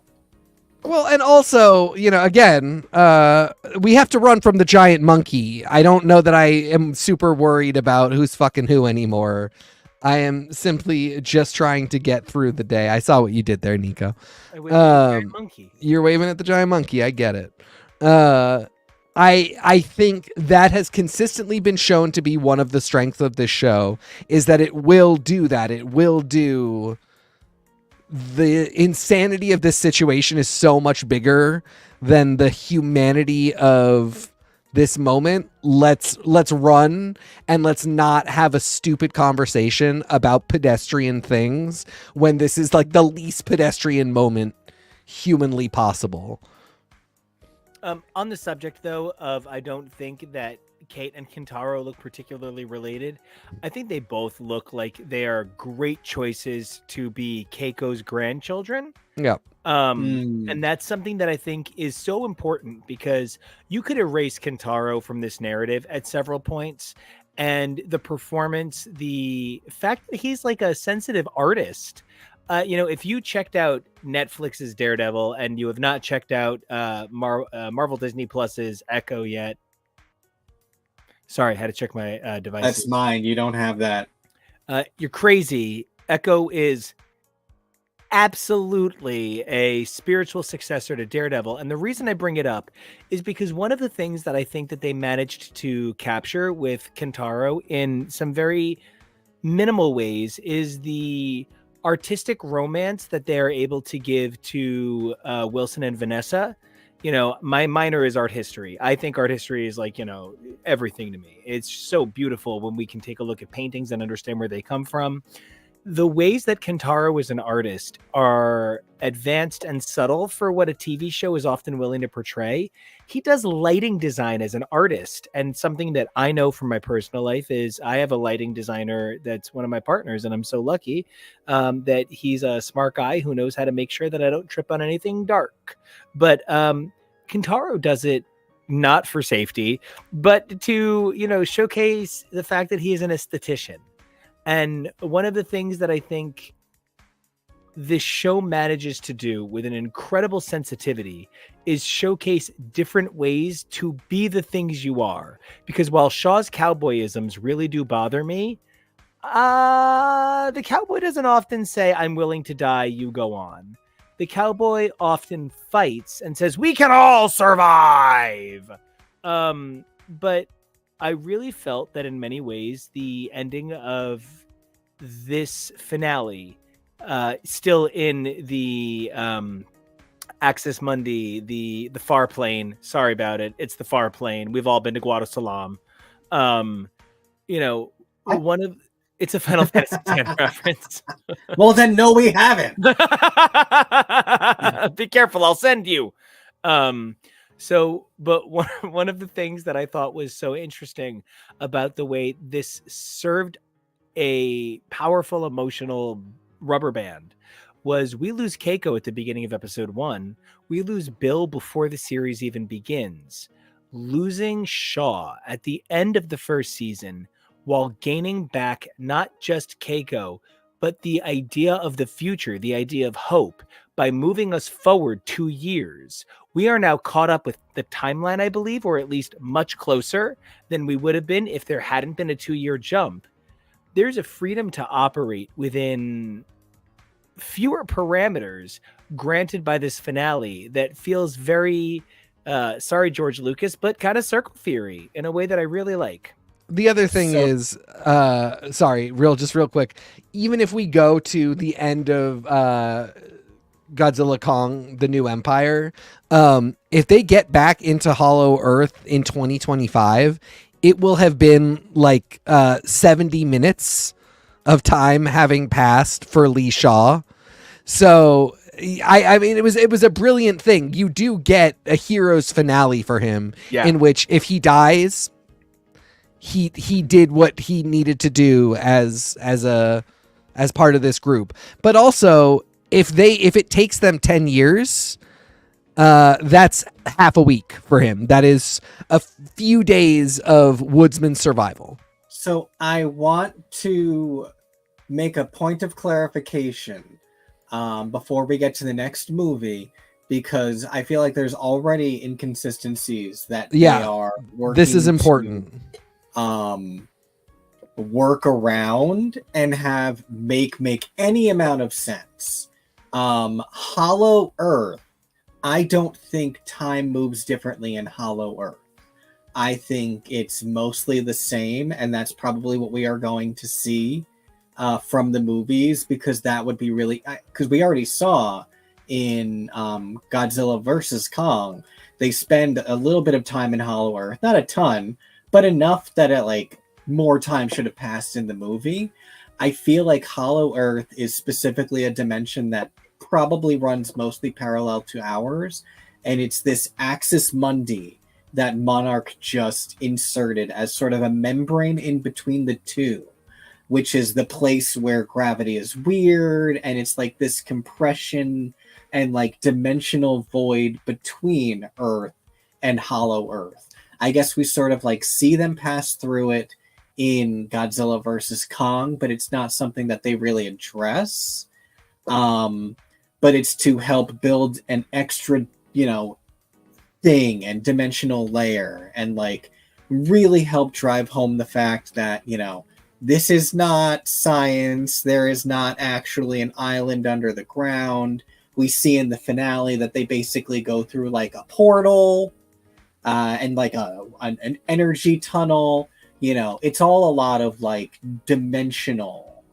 Well, and also, again, we have to run from the giant monkey. I don't know that I am super worried about who's fucking who anymore. I am simply just trying to get through the day. I saw what you did there, Nico. Monkey. You're waving at the giant monkey. I get it. I think that has consistently been shown to be one of the strengths of this show, is that it will do that. It will do. The insanity of this situation is so much bigger than the humanity of this moment. Let's run and let's not have a stupid conversation about pedestrian things when this is like the least pedestrian moment humanly possible. On the subject, though, of I don't think that Kate and Kentaro look particularly related, I think they both look like they are great choices to be Keiko's grandchildren. Yeah. And that's something that I think is so important, because you could erase Kentaro from this narrative at several points, and the performance, the fact that he's like a sensitive artist. If you checked out Netflix's Daredevil and you have not checked out Marvel Disney Plus's Echo yet, sorry, I had to check my device. That's mine. You don't have that. You're crazy. Echo is absolutely a spiritual successor to Daredevil. And the reason I bring it up is because one of the things that I think that they managed to capture with Kentaro in some very minimal ways is the artistic romance that they're able to give to Wilson and Vanessa. My minor is art history. I think art history is like, everything to me. It's so beautiful when we can take a look at paintings and understand where they come from. The ways that Kentaro is an artist are advanced and subtle for what a TV show is often willing to portray. He does lighting design as an artist, and something that I know from my personal life is I have a lighting designer that's one of my partners, and I'm so lucky that he's a smart guy who knows how to make sure that I don't trip on anything dark. But Kentaro does it not for safety, but to, showcase the fact that he is an esthetician. And one of the things that I think this show manages to do with an incredible sensitivity is showcase different ways to be the things you are. Because while Shaw's cowboyisms really do bother me, the cowboy doesn't often say, I'm willing to die, you go on. The cowboy often fights and says, we can all survive. But I really felt that in many ways, the ending of this finale, still in the Axis Mundi, the far plane. Sorry about it. It's the far plane. We've all been to Guadalsalam. It's a Final Fantasy X reference. Well, then no, we haven't. Be careful. I'll send you. But one of the things that I thought was so interesting about the way this served a powerful emotional rubber band was we lose Keiko at the beginning of episode 1. We lose Bill before the series even begins. Losing Shaw at the end of the first season while gaining back not just Keiko, but the idea of the future, the idea of hope, by moving us forward 2 years. We are now caught up with the timeline, I believe, or at least much closer than we would have been if there hadn't been a 2-year jump. There's a freedom to operate within fewer parameters granted by this finale that feels very, sorry, George Lucas, but kind of circle theory in a way that I really like. The other thing is, real quick, even if we go to the end of Godzilla Kong, The New Empire, if they get back into Hollow Earth in 2025, it will have been like 70 minutes of time having passed for Lee Shaw. So I mean, it was a brilliant thing. You do get a hero's finale for him, in which if he dies, he did what he needed to do as part of this group. But also, if it takes them 10 years, that's half a week for him. That is a few days of woodsman survival. So I want to make a point of clarification before we get to the next movie, because I feel like there's already inconsistencies that they are working. This is important. Work around and have make any amount of sense. Hollow Earth, I don't think time moves differently in Hollow Earth. I think it's mostly the same, and that's probably what we are going to see from the movies, because that would be really, because we already saw in Godzilla versus Kong, they spend a little bit of time in Hollow Earth, not a ton, but enough that more time should have passed in the movie. I feel like Hollow Earth is specifically a dimension that probably runs mostly parallel to ours, and it's this Axis Mundi that Monarch just inserted as sort of a membrane in between the two, which is the place where gravity is weird, and it's like this compression and like dimensional void between Earth and Hollow Earth. I guess we sort of like see them pass through it in Godzilla versus Kong, but it's not something that they really address. But it's to help build an extra, thing and dimensional layer, and like really help drive home the fact that, this is not science. There is not actually an island under the ground. We see in the finale that they basically go through like a portal and like an energy tunnel. It's all a lot of like dimensional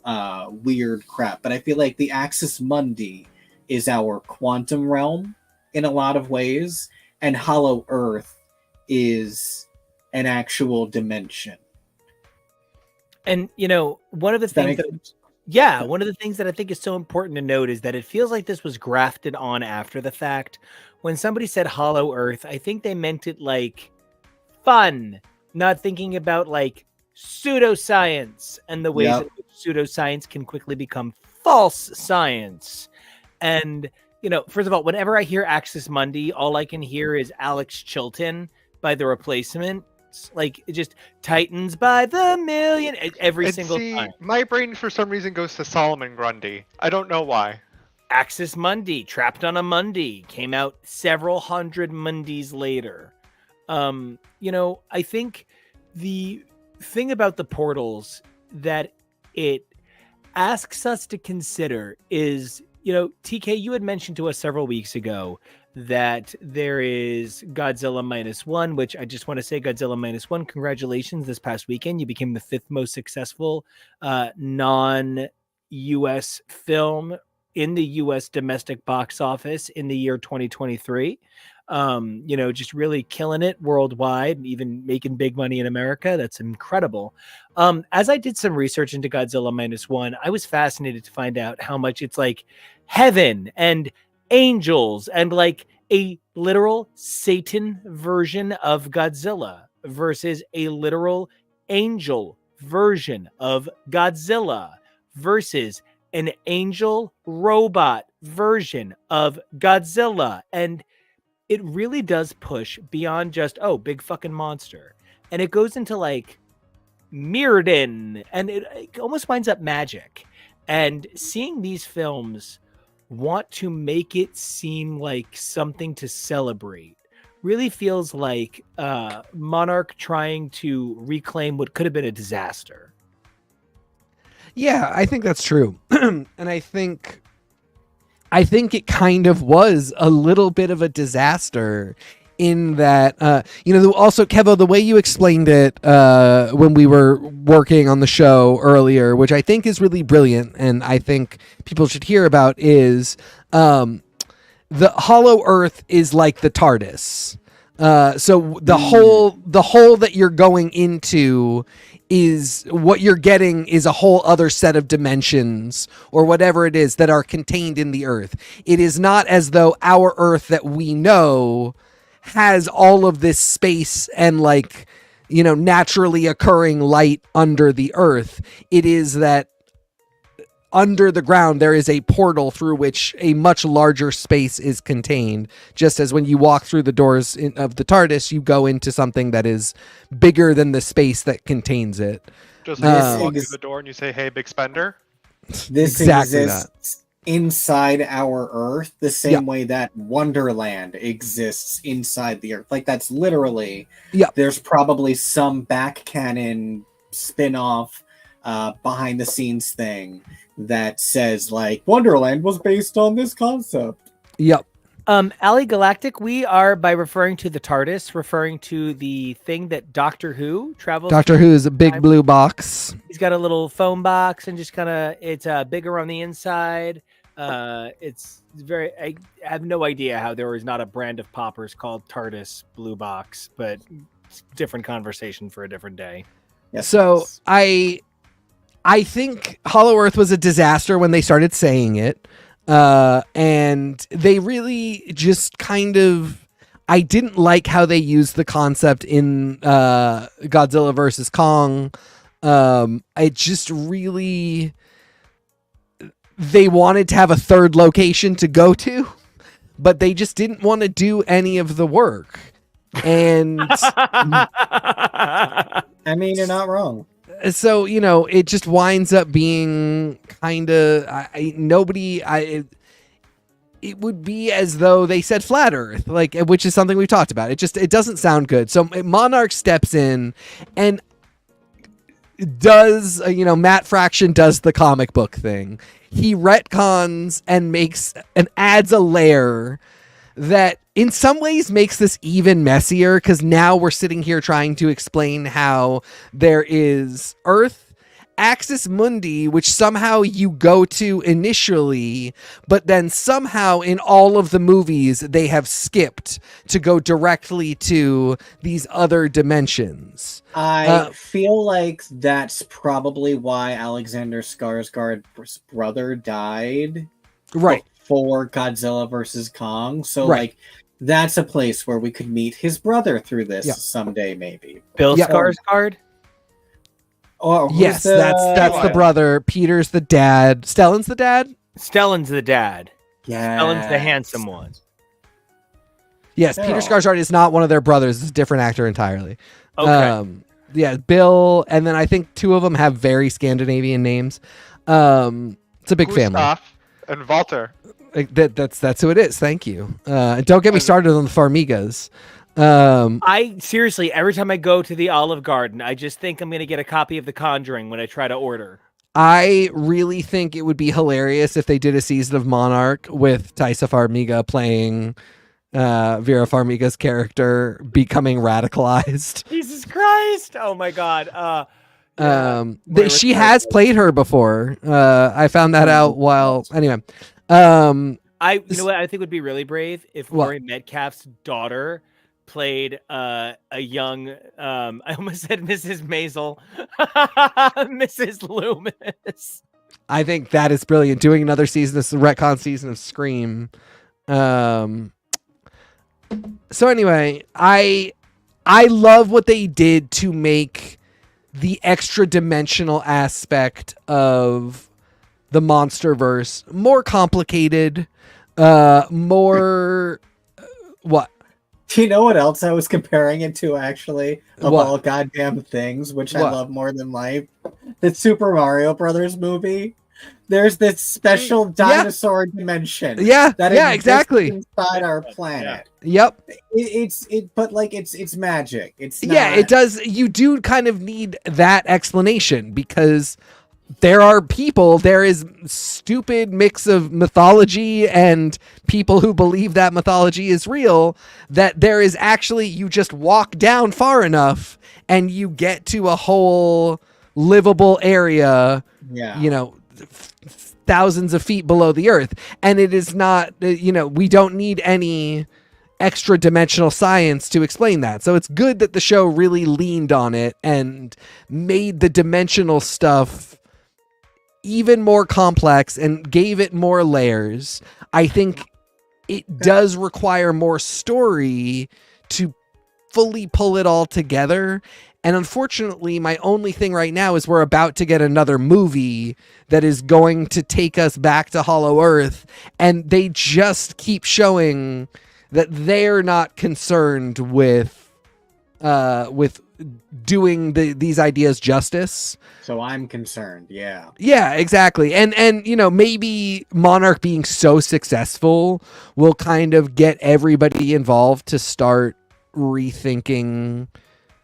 weird crap. But I feel like the Axis Mundi is our quantum realm in a lot of ways, and Hollow Earth is an actual dimension. And one of the things that I think is so important to note is that it feels like this was grafted on after the fact. When somebody said Hollow Earth, I think they meant it like fun, not thinking about like pseudoscience and the ways in which pseudoscience can quickly become false science. And, first of all, whenever I hear Axis Mundi, all I can hear is Alex Chilton by The Replacement. once. Like it just Titans by the million every And single see, time. my brain for some reason goes to Solomon Grundy. I don't know why. Axis Mundi, Trapped on a Mundi, came out several hundred Mundis later. I think the thing about the portals that it asks us to consider is, TK, you had mentioned to us several weeks ago that there is Godzilla -1, which I just want to say, Godzilla -1, congratulations. This past weekend, you became the 5th most successful non-US film in the US domestic box office in the year 2023. Just really killing it worldwide and even making big money in America. That's incredible. As I did some research into Godzilla -1, I was fascinated to find out how much it's like heaven and angels and like a literal Satan version of Godzilla versus a literal angel version of Godzilla versus an angel robot version of Godzilla. And it really does push beyond just, big fucking monster. And it goes into like Mirrodin, and it almost winds up magic. And seeing these films want to make it seem like something to celebrate really feels like Monarch trying to reclaim what could have been a disaster. Yeah, I think that's true. And I think it kind of was a little bit of a disaster in that, also, Kevo, the way you explained it when we were working on the show earlier, which I think is really brilliant and I think people should hear about, is the Hollow Earth is like the TARDIS. So the hole that you're going into is what you're getting is a whole other set of dimensions or whatever it is that are contained in the Earth. It is not as though our Earth that we know has all of this space and naturally occurring light under the Earth. It is that under the ground there is a portal through which a much larger space is contained, just as when you walk through the doors of the TARDIS you go into something that is bigger than the space that contains it. Just like you walk through the door and you say, "Hey, big spender." This exactly exists inside our Earth the same way that Wonderland exists inside the Earth. Like that's literally there's probably some back canon spin-off behind the scenes thing that says like Wonderland was based on this concept. Yep. Ali Galactic, we are, by referring to the TARDIS, referring to the thing that Doctor Who travels. Doctor Who is a big blue box. He's got a little foam box and just it's bigger on the inside. It's very, I have no idea how there is not a brand of poppers called TARDIS blue box, but it's a different conversation for a different day. Yes, so I think Hollow Earth was a disaster when they started saying it. And they really just kind of, I didn't like how they used the concept in Godzilla versus Kong. It just really, they wanted to have a third location to go to, but they just didn't want to do any of the work. And I mean, you're not wrong. So, it just winds up being kind of it would be as though they said flat Earth, which is something we've talked about. It doesn't sound good. So Monarch steps in and does, Matt Fraction does the comic book thing. He retcons and adds a layer that in some ways makes this even messier, because now we're sitting here trying to explain how there is Earth, Axis Mundi, which somehow you go to initially, but then somehow in all of the movies they have skipped to go directly to these other dimensions. I feel like that's probably why Alexander Skarsgård's brother died. Right. For Godzilla versus Kong. So that's a place where we could meet his brother through this someday, maybe. Bill Skarsgård? Yes, that's the brother. Peter's the dad. Stellan's the dad? Stellan's the dad. Yeah. Stellan's the handsome one. Yes, Peter Skarsgård is not one of their brothers. It's a different actor entirely. Okay. Yeah, Bill, and then I think two of them have very Scandinavian names. It's a big family. Gustav and Walter. That's who it is. Thank you. Don't get me And- started on the Farmigas. I seriously, every time I go to the Olive Garden, I just think I'm going to get a copy of The Conjuring when I try to order. I really think it would be hilarious if they did a season of Monarch with Taissa Farmiga playing Vera Farmiga's character becoming radicalized. Jesus Christ! Oh my God! She has played her before. I found that out while anyway. You know what I think would be really brave if What? Laurie Metcalf's daughter played a young. I almost said Mrs. Maisel, Mrs. Loomis. I think that is brilliant. Doing another season, this retcon season of Scream. So anyway, I love what they did to make the extra dimensional aspect of the Monsterverse more complicated, more what? Do you know what else I was comparing it to, actually? Of What? all goddamn things, which What? I love more than life? The Super Mario Brothers movie. There's this special dinosaur dimension. Yeah, that yeah, exists exactly. inside our planet. Yep. But like it's magic. It's not... Yeah, it does. You do kind of need that explanation because there are people, there is stupid mix of mythology and people who believe that mythology is real, that there is actually, you just walk down far enough and you get to a whole livable area, thousands of feet below the earth. And it is not, we don't need any extra dimensional science to explain that. So it's good that the show really leaned on it and made the dimensional stuff even more complex and gave it more layers. I think it does require more story to fully pull it all together. And unfortunately, my only thing right now is we're about to get another movie that is going to take us back to Hollow Earth. And they just keep showing that they're not concerned with doing these ideas justice. So I'm concerned. Yeah. Yeah, exactly. And maybe Monarch being so successful will kind of get everybody involved to start rethinking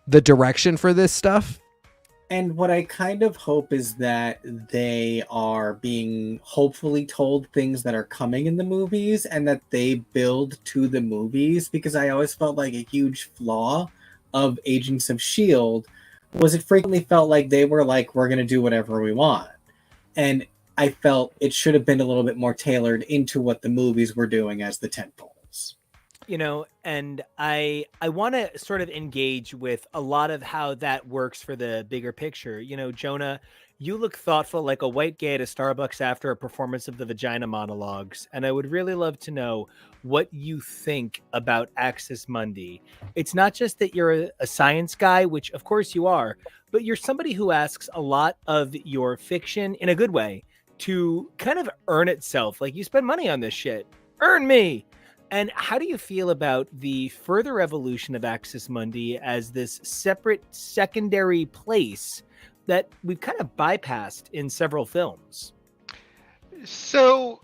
the direction for this stuff. And what I kind of hope is that they are being hopefully told things that are coming in the movies and that they build to the movies, because I always felt like a huge flaw of Agents of S.H.I.E.L.D. was it frequently felt like they were like, we're going to do whatever we want. And I felt it should have been a little bit more tailored into what the movies were doing as the tentpoles. And I want to sort of engage with a lot of how that works for the bigger picture. Jonah, you look thoughtful like a white gay at a Starbucks after a performance of the Vagina Monologues. And I would really love to know what you think about Axis Mundi. It's not just that you're a science guy, which of course you are, but you're somebody who asks a lot of your fiction in a good way to kind of earn itself. Like, you spend money on this shit. Earn me. And how do you feel about the further evolution of Axis Mundi as this separate secondary place that we've kind of bypassed in several films? So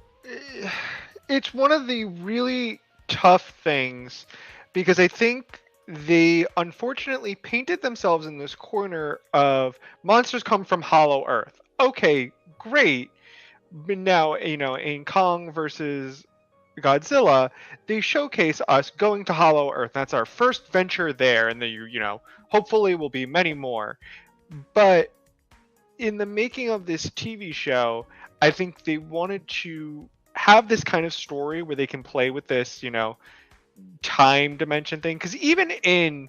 it's one of the really tough things, because I think they unfortunately painted themselves in this corner of monsters come from Hollow Earth. Okay, great. But now, in Kong versus Godzilla, they showcase us going to Hollow Earth. That's our first venture there, and then hopefully will be many more. But in the making of this TV show, I think they wanted to have this kind of story where they can play with this, time dimension thing. Because even in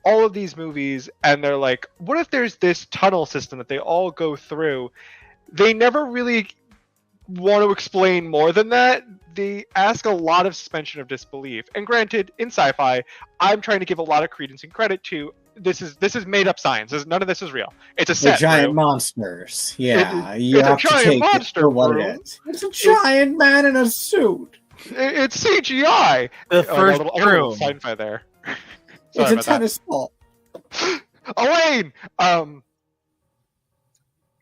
all of these movies, and they're like, what if there's this tunnel system that they all go through? They never really want to explain more than that. They ask a lot of suspension of disbelief. And granted, in sci-fi, I'm trying to give a lot of credence and credit to this is made up science. None of this is real. It's a set. The giant monsters. Yeah, you it's have a to giant take monster it for what bro. it is. It's a giant man in a suit. It's CGI. The first I got a little room. sci-fi there. It's Sorry a about that. tennis ball. Elaine.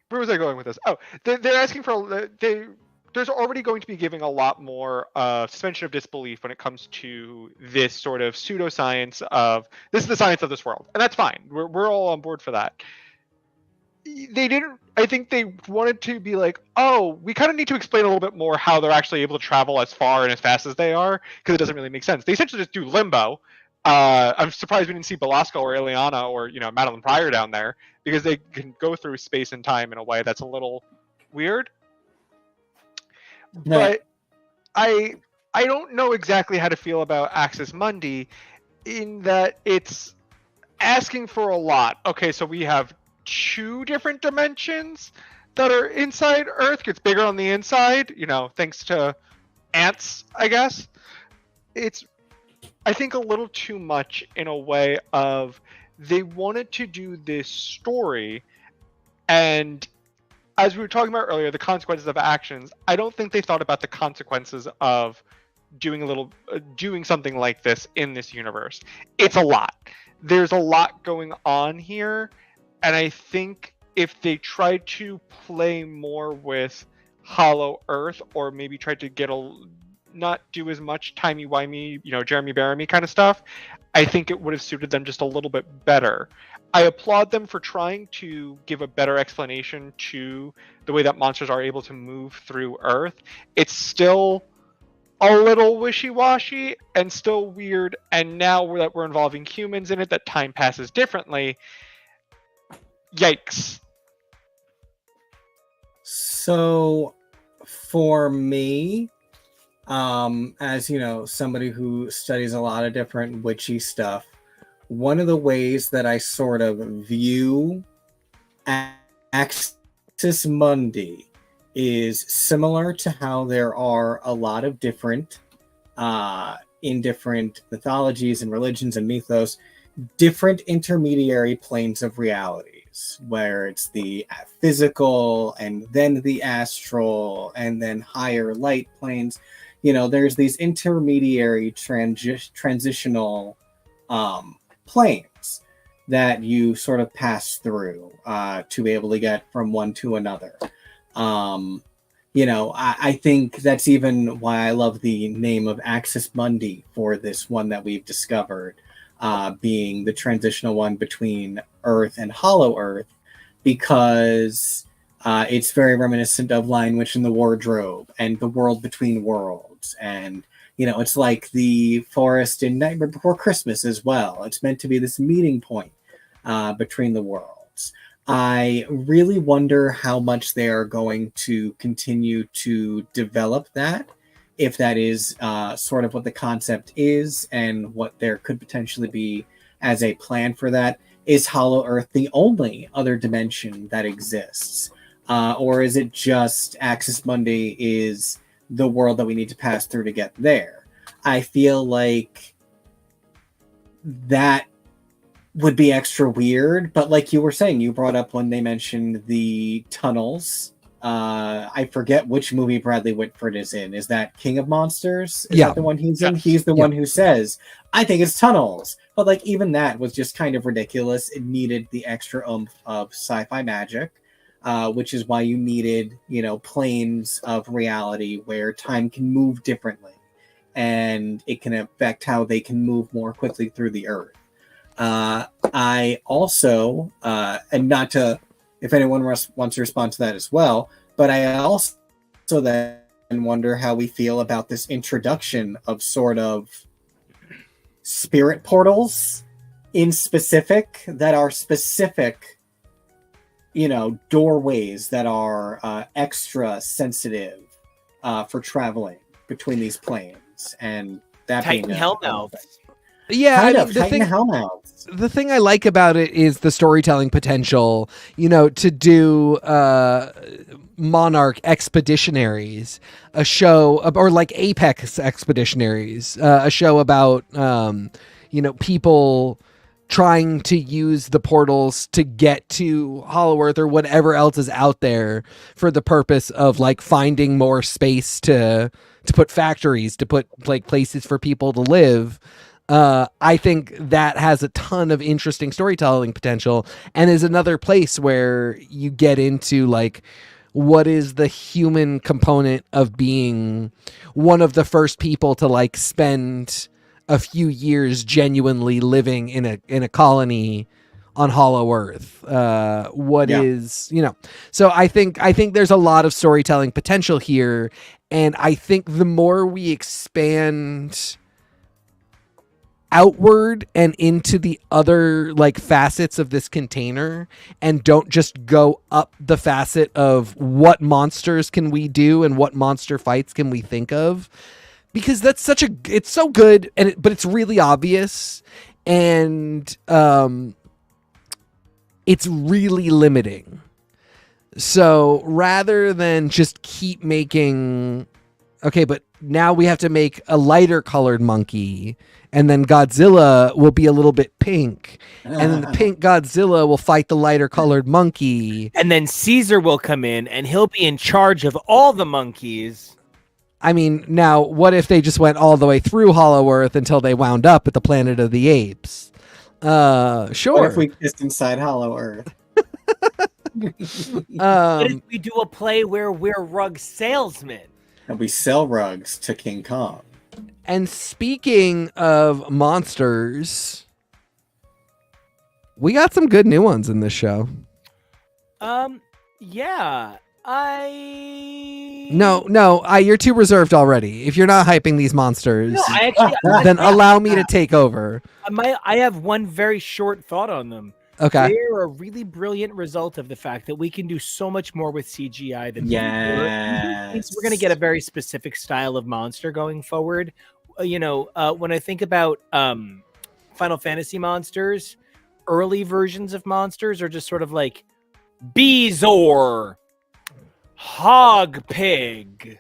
Where was I going with this? Oh, they're asking for there's already going to be giving a lot more suspension of disbelief when it comes to this sort of pseudoscience of this is the science of this world, and that's fine. We're all on board for that. They didn't. I think they wanted to be like, oh, we kind of need to explain a little bit more how they're actually able to travel as far and as fast as they are, because it doesn't really make sense. They essentially just do limbo. I'm surprised we didn't see Belasco or Ileana or Madeline Pryor down there, because they can go through space and time in a way that's a little weird. No. But I don't know exactly how to feel about Axis Mundi, in that it's asking for a lot. Okay, so we have 2 different dimensions that are inside Earth. Gets bigger on the inside, thanks to ants, I guess. It's, I think, a little too much in a way of they wanted to do this story, and as we were talking about earlier, the consequences of actions, I don't think they thought about the consequences of doing something like this in this universe. It's a lot. There's a lot going on here, and I think if they tried to play more with Hollow Earth, or maybe tried to not do as much timey-wimey, Jeremy Bearimy kind of stuff, I think it would have suited them just a little bit better. I applaud them for trying to give a better explanation to the way that monsters are able to move through Earth. It's still a little wishy-washy and still weird, and now that we're involving humans in it, that time passes differently. Yikes. So, for me, as somebody who studies a lot of different witchy stuff, one of the ways that I sort of view Axis Mundi is similar to how there are a lot of different, in different mythologies and religions and mythos, different intermediary planes of realities, where it's the physical and then the astral and then higher light planes. There's these intermediary transitional planes that you sort of pass through to be able to get from one to another. I think that's even why I love the name of Axis Mundi for this one that we've discovered, being the transitional one between Earth and Hollow Earth, because it's very reminiscent of Lion Witch in the Wardrobe and the World Between Worlds. And, it's like the forest in Nightmare Before Christmas as well. It's meant to be this meeting point between the worlds. I really wonder how much they are going to continue to develop that, if that is sort of what the concept is, and what there could potentially be as a plan for that. Is Hollow Earth the only other dimension that exists? Or is it just Axis Mundi is the world that we need to pass through to get there? I feel like that would be extra weird, but like you were saying, you brought up when they mentioned the tunnels. I forget which movie Bradley Whitford is in. Is that King of Monsters? Is that the one he's in? He's the one who says, I think it's tunnels. But like even that was just kind of ridiculous. It needed the extra oomph of sci-fi magic, which is why you needed, planes of reality where time can move differently and it can affect how they can move more quickly through the earth. I also, and not to, if anyone wants to respond to that as well, but I also then wonder how we feel about this introduction of sort of spirit portals in specific that are specific, doorways that are extra sensitive for traveling between these planes, and that Titan being Hellmouth. Yeah, kind I of mean, Titan Hellmouths. the thing I like about it is the storytelling potential, to do Monarch Expeditionaries, a show, or like Apex Expeditionaries, a show about, people trying to use the portals to get to Hollow Earth or whatever else is out there for the purpose of like finding more space to put factories, to put like places for people to live. I think that has a ton of interesting storytelling potential, and is another place where you get into like, what is the human component of being one of the first people to like spend a few years genuinely living in a colony on Hollow Earth. What Yeah. is, so I think there's a lot of storytelling potential here, and I think the more we expand outward and into the other like facets of this container, and don't just go up the facet of what monsters can we do and what monster fights can we think of, because that's it's so good, but it's really obvious, and it's really limiting. So rather than just keep making, okay, but now we have to make a lighter colored monkey, and then Godzilla will be a little bit pink, and then the pink Godzilla will fight the lighter colored monkey. And then Caesar will come in, and he'll be in charge of all the monkeys. I mean, now, what if they just went all the way through Hollow Earth until they wound up at the Planet of the Apes? Sure. What if we kissed inside Hollow Earth? What if we do a play where we're rug salesmen? And we sell rugs to King Kong. And speaking of monsters, we got some good new ones in this show. Yeah. No, you're too reserved already. If you're not hyping these monsters, No, I actually then allow me to take over. I have one very short thought on them. Okay. They're a really brilliant result of the fact that we can do so much more with CGI than Yes. we're going to get a very specific style of monster going forward. When I think about Final Fantasy monsters, early versions of monsters are just sort of like Beezor, Hog Pig.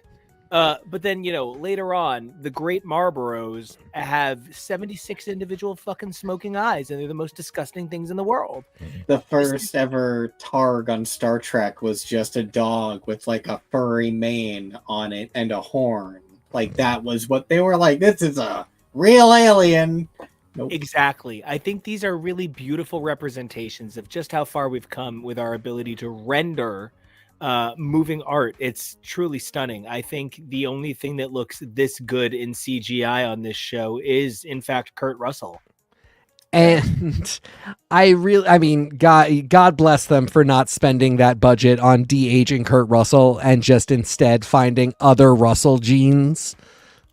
But then, later on, the Great Marlboros have 76 individual fucking smoking eyes, and they're the most disgusting things in the world. The first ever Targ on Star Trek was just a dog with like a furry mane on it and a horn. Like, that was what they were like, this is a real alien. Nope. Exactly. I think these are really beautiful representations of just how far we've come with our ability to render moving art. It's truly stunning. I think the only thing that looks this good in CGI on this show is, in fact, Kurt Russell. And God bless them for not spending that budget on de-aging Kurt Russell and just instead finding other Russell genes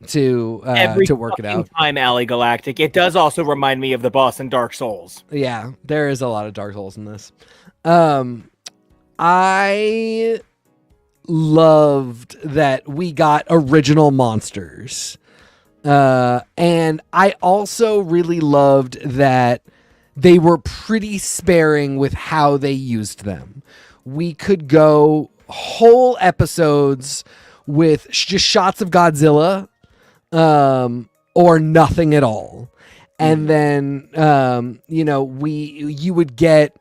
to work it out. Time, Alley Galactic. It does also remind me of the boss in Dark Souls. Yeah, there is a lot of Dark Souls in this. I loved that we got original monsters. And I also really loved that they were pretty sparing with how they used them. We could go whole episodes with just shots of Godzilla, or nothing at all. And then, you would get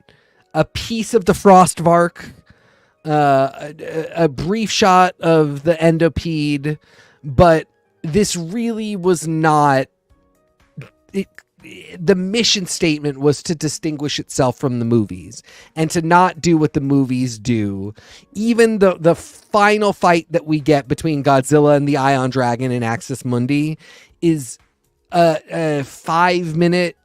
a piece of the Frostvark, a brief shot of the Endopede, but this really was not it. The mission statement was to distinguish itself from the movies and to not do what the movies do. Even the final fight that we get between Godzilla and the Ion Dragon in Axis Mundi is a 5-minute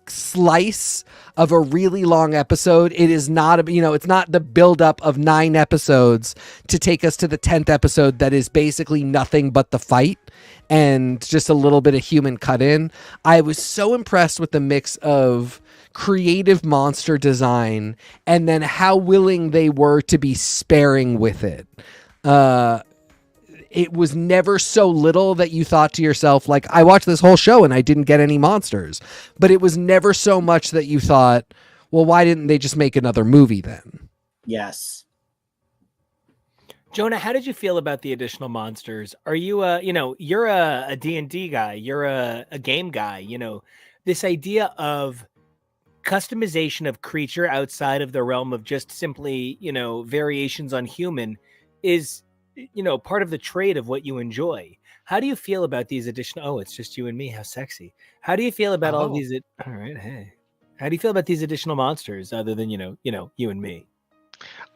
slice of a really long episode. It is not it's not the buildup of 9 episodes to take us to the 10th episode that is basically nothing but the fight and just a little bit of human cut in. I was so impressed with the mix of creative monster design and then how willing they were to be sparing with it. It was never so little that you thought to yourself, like, I watched this whole show and I didn't get any monsters. But it was never so much that you thought, well, why didn't they just make another movie then? Yes. Jonah, how did you feel about the additional monsters? Are you, you're a D&D guy. You're a game guy. This idea of customization of creature outside of the realm of just simply, variations on human is part of the trade of what you enjoy. How do you feel about these additional? Oh, it's just you and me. How sexy. How do you feel about all Oh. these? All right, hey. How do you feel about these additional monsters other than you and me?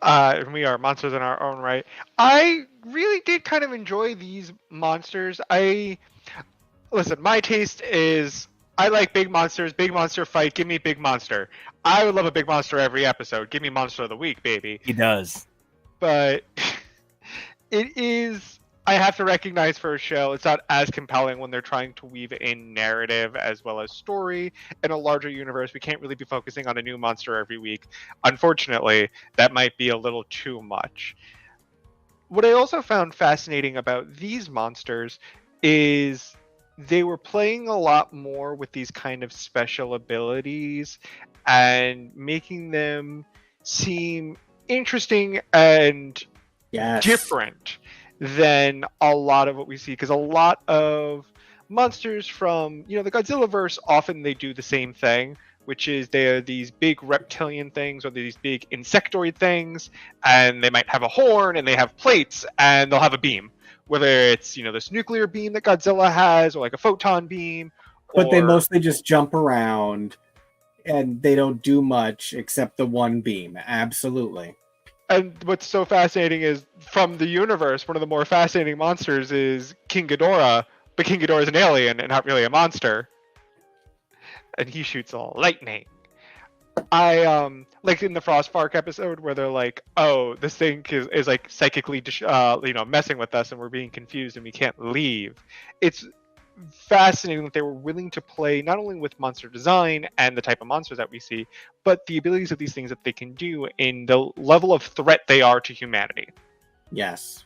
And we are monsters in our own right. I really did kind of enjoy these monsters. Listen, my taste is I like big monsters, big monster fight. Give me big monster. I would love a big monster every episode. Give me monster of the week, baby. He does. But it is. I have to recognize for a show, it's not as compelling when they're trying to weave in narrative as well as story in a larger universe. We can't really be focusing on a new monster every week. Unfortunately, that might be a little too much. What I also found fascinating about these monsters is they were playing a lot more with these kind of special abilities and making them seem interesting and Yes. different than a lot of what we see, because a lot of monsters from the Godzilla verse, often they do the same thing, which is they are these big reptilian things or these big insectoid things, and they might have a horn and they have plates and they'll have a beam, whether it's this nuclear beam that Godzilla has or like a photon beam. But they or- mostly just jump around and they don't do much except the one beam. Absolutely. And what's so fascinating is from the universe, one of the more fascinating monsters is King Ghidorah, but King Ghidorah is an alien and not really a monster. And he shoots all lightning. I like in the Frostbark episode where they're like, "Oh, this thing is like psychically messing with us and we're being confused and we can't leave." It's fascinating that they were willing to play not only with monster design and the type of monsters that we see, but the abilities of these things that they can do in the level of threat they are to humanity. Yes.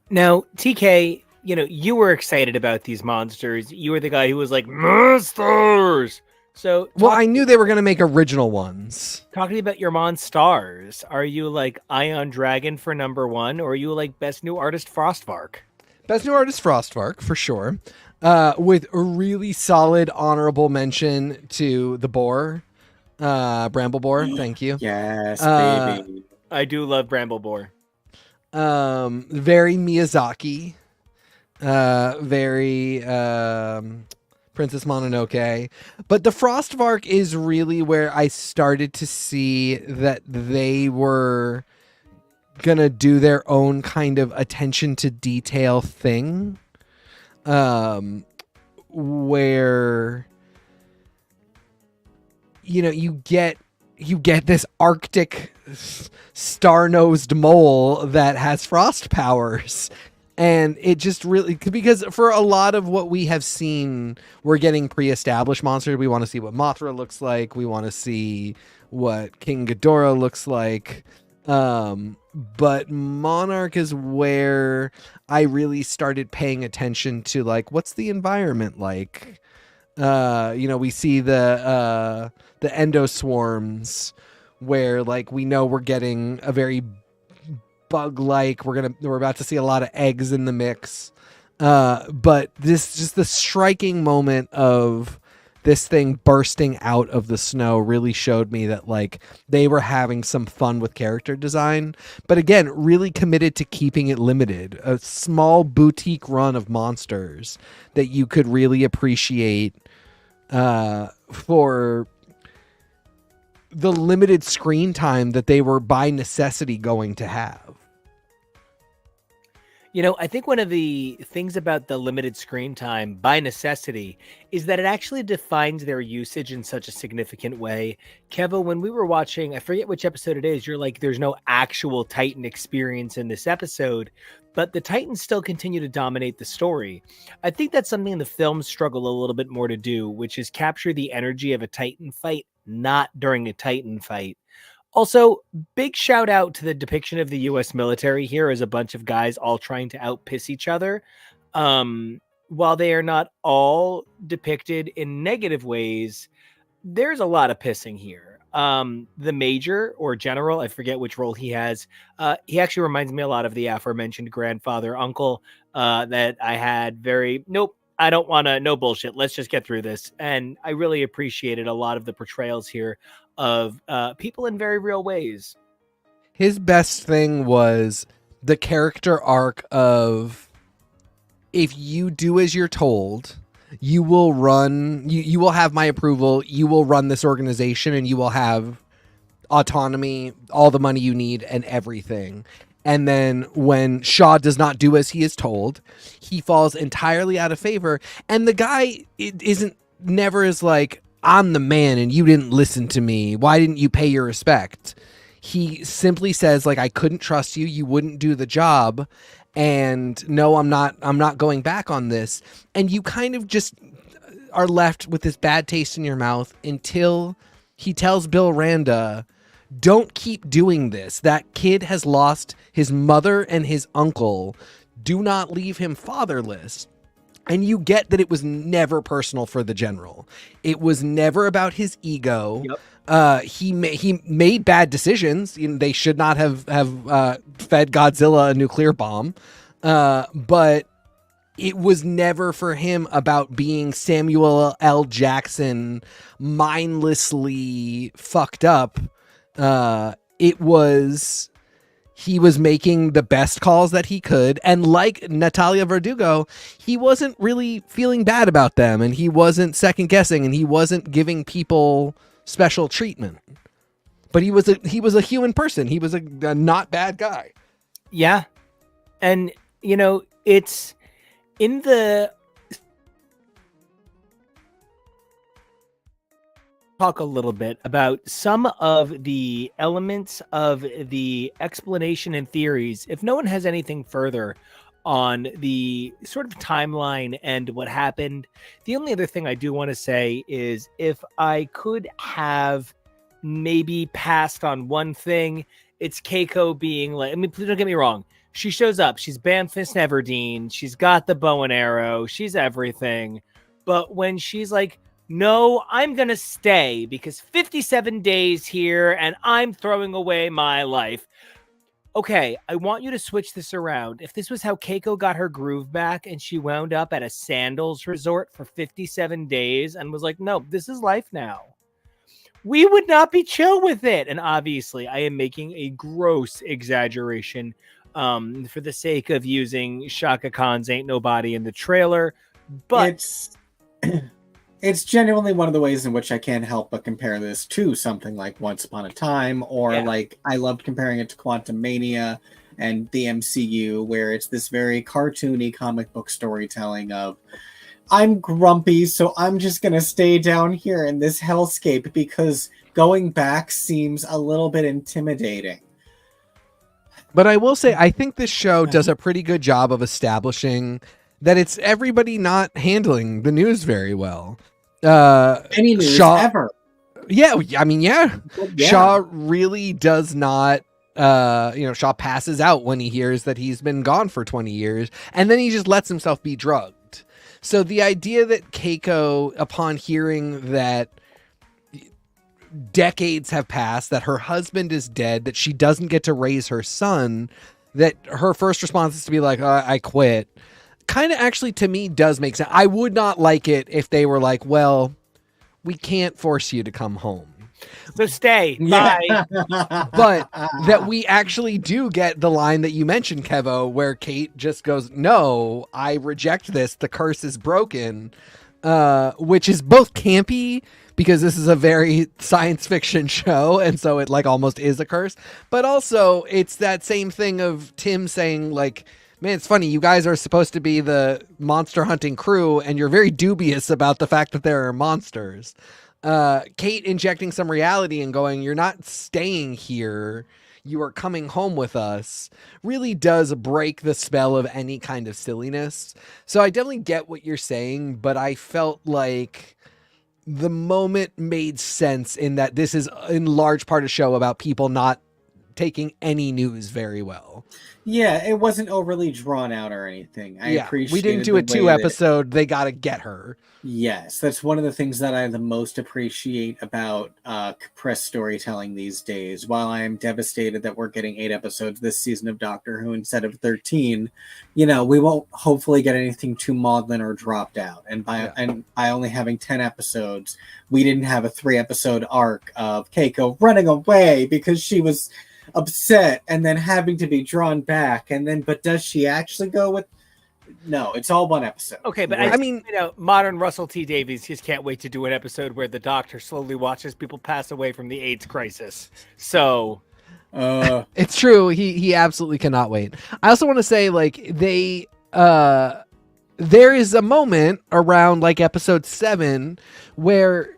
Now, TK, you were excited about these monsters. You were the guy who was like, monsters. So, Well, I knew they were going to make original ones. talk to me about your monstars. Are you like Ion Dragon for number 1, or are you like best new artist Frostvark? Best new artist Frostvark, for sure. With a really solid honorable mention to the boar. Bramble boar, thank you. Yes, Uh, baby. I do love Brambleboar. Very Miyazaki. Very Princess Mononoke. But the Frostvark is really where I started to see that they were gonna do their own kind of attention to detail thing. Where you get this Arctic star-nosed mole that has frost powers. And it just really, because for a lot of what we have seen, we're getting pre-established monsters. We want to see what Mothra looks like. We want to see what King Ghidorah looks like. But Monarch is where I really started paying attention to, like, what's the environment like? We see the endoswarms where, like, we know we're getting a very bug-like. We're about to see a lot of eggs in the mix. But the striking moment of this thing bursting out of the snow really showed me that, like, they were having some fun with character design, but again, really committed to keeping it limited. A small boutique run of monsters that you could really appreciate for the limited screen time that they were by necessity going to have. I think one of the things about the limited screen time by necessity is that it actually defines their usage in such a significant way. Kevo, when we were watching, I forget which episode it is, you're like, there's no actual Titan experience in this episode, but the Titans still continue to dominate the story. I think that's something the films struggle a little bit more to do, which is capture the energy of a Titan fight, not during a Titan fight. Also, big shout out to the depiction of the U.S. military here as a bunch of guys all trying to outpiss each other. While they are not all depicted in negative ways, there's a lot of pissing here. The major or general, I forget which role he has. He actually reminds me a lot of the aforementioned grandfather uncle that I had. Nope, I don't want to, no bullshit. Let's just get through this. And I really appreciated a lot of the portrayals here of people in very real ways. His best thing was the character arc of, if you do as you're told, you will run, you will have my approval, you will run this organization, and you will have autonomy, all the money you need, and everything. And then when Shaw does not do as he is told, he falls entirely out of favor. And the guy never is like, I'm the man and you didn't listen to me. Why didn't you pay your respect? He simply says, like, I couldn't trust you. You wouldn't do the job. And no, I'm not going back on this. And you kind of just are left with this bad taste in your mouth until he tells Bill Randa, don't keep doing this. That kid has lost his mother and his uncle. Do not leave him fatherless. And you get that it was never personal for the general. It was never about his ego. Yep. He made bad decisions. They should not have fed Godzilla a nuclear bomb. But it was never for him about being Samuel L. Jackson, mindlessly fucked up. He was making the best calls that he could. And like Natalia Verdugo, he wasn't really feeling bad about them, and he wasn't second guessing, and he wasn't giving people special treatment. But he was a human person. He was a not bad guy. Yeah. And, it's in the talk a little bit about some of the elements of the explanation and theories. If no one has anything further on the sort of timeline and what happened, the only other thing I do want to say is, if I could have maybe passed on one thing, it's Keiko being like, please don't get me wrong. She shows up. She's Banfist Everdeen. She's got the bow and arrow. She's everything. But when she's like, no, I'm going to stay because 57 days here and I'm throwing away my life. Okay, I want you to switch this around. If this was how Keiko got her groove back and she wound up at a sandals resort for 57 days and was like, no, this is life now, we would not be chill with it. And obviously, I am making a gross exaggeration for the sake of using Shaka Khan's Ain't Nobody in the trailer. But it's genuinely one of the ways in which I can't help but compare this to something like Once Upon a Time, or like I loved comparing it to Quantum Mania and the MCU, where it's this very cartoony comic book storytelling of, I'm grumpy, so I'm just going to stay down here in this hellscape because going back seems a little bit intimidating. But I will say, I think this show does a pretty good job of establishing that it's everybody not handling the news very well. Any news ever. Yeah. Shaw really does not, Shaw passes out when he hears that he's been gone for 20 years, and then he just lets himself be drugged. So the idea that Keiko, upon hearing that decades have passed, that her husband is dead, that she doesn't get to raise her son, that her first response is to be like, I quit, kind of actually to me does make sense. I would not like it if they were like, well, we can't force you to come home, so stay. Bye. But that we actually do get the line that you mentioned, Kevo, where Kate just goes, no, I reject this. The curse is broken, which is both campy because this is a very science fiction show, and so it like almost is a curse, but also it's that same thing of Tim saying like, man, it's funny, you guys are supposed to be the monster hunting crew and you're very dubious about the fact that there are monsters. Kate injecting some reality and going, you're not staying here, you are coming home with us, really does break the spell of any kind of silliness. So I definitely get what you're saying, but I felt like the moment made sense in that this is in large part a show about people not taking any news very well. Yeah, it wasn't overly drawn out or anything. I appreciate. We didn't do a 2-episode. They got to get her. Yes, that's one of the things that I the most appreciate about compressed storytelling these days. While I am devastated that we're getting 8 episodes this season of Doctor Who instead of 13, we won't hopefully get anything too maudlin or dropped out. And by only having 10 episodes, we didn't have a 3-episode arc of Keiko running away because she was upset and then having to be drawn back, and then but does she actually go with? No, it's all one episode. Okay, but Right. I mean, modern Russell T Davies just can't wait to do an episode where the Doctor slowly watches people pass away from the AIDS crisis. So, It's true. He absolutely cannot wait. I also want to say, like, there is a moment around like episode 7 where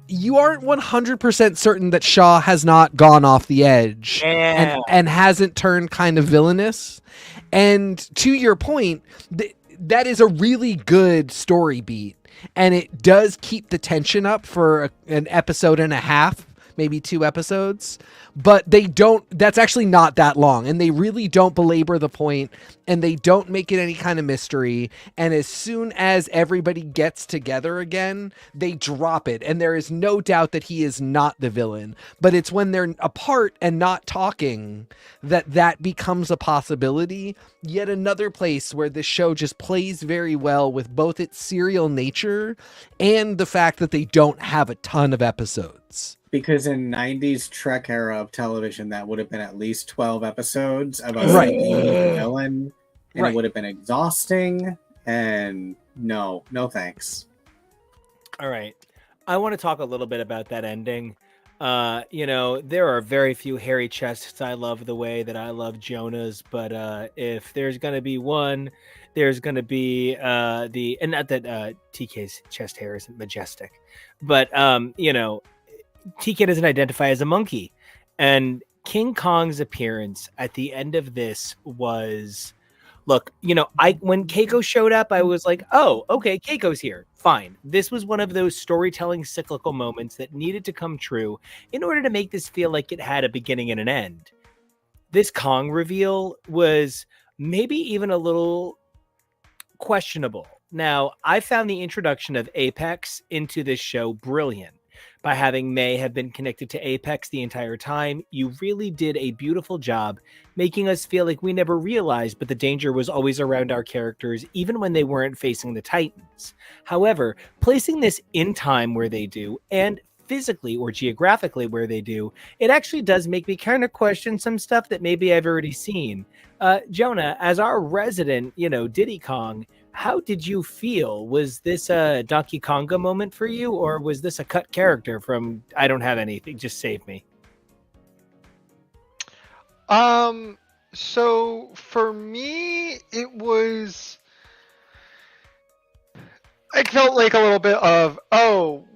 you aren't 100% certain that Shaw has not gone off the edge and hasn't turned kind of villainous. And to your point, that is a really good story beat, and it does keep the tension up for an episode and a half, maybe 2 episodes, but that's actually not that long, and they really don't belabor the point, and they don't make it any kind of mystery, and as soon as everybody gets together again, they drop it, and there is no doubt that he is not the villain, but it's when they're apart and not talking that becomes a possibility. Yet another place where this show just plays very well with both its serial nature and the fact that they don't have a ton of episodes. Because in 90s Trek era of television, that would have been at least 12 episodes of a Right. villain, and Right. it would have been exhausting, and no thanks. all right. I want to talk a little bit about that ending. There are very few hairy chests I love the way that I love Jonah's, but if there's going to be one, there's going to be and not that TK's chest hair isn't majestic, but TK doesn't identify as a monkey, and King Kong's appearance at the end of this was, look, when Keiko showed up, I was like, oh, okay, Keiko's here. Fine. This was one of those storytelling cyclical moments that needed to come true in order to make this feel like it had a beginning and an end. This Kong reveal was maybe even a little questionable. Now, I found the introduction of Apex into this show brilliant. By having May have been connected to Apex the entire time, you really did a beautiful job making us feel like we never realized, but the danger was always around our characters, even when they weren't facing the Titans. However, placing this in time where they do, and physically or geographically where they do, it actually does make me kind of question some stuff that maybe I've already seen. Jonah, as our resident, Diddy Kong, how did you feel? Was this a Donkey Konga moment for you, or was this a cut character from I Don't Have Anything, Just Save Me? So for me, it was. I felt like a little bit of,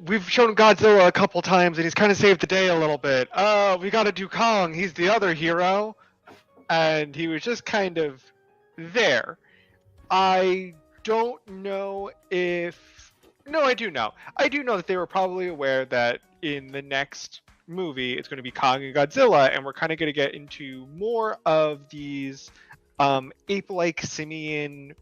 we've shown Godzilla a couple times and he's kind of saved the day a little bit. Oh, we got to do Kong. He's the other hero. And he was just kind of there. I don't know if... No, I do know. I do know that they were probably aware that in the next movie, it's going to be Kong and Godzilla, and we're kind of going to get into more of these ape-like simian...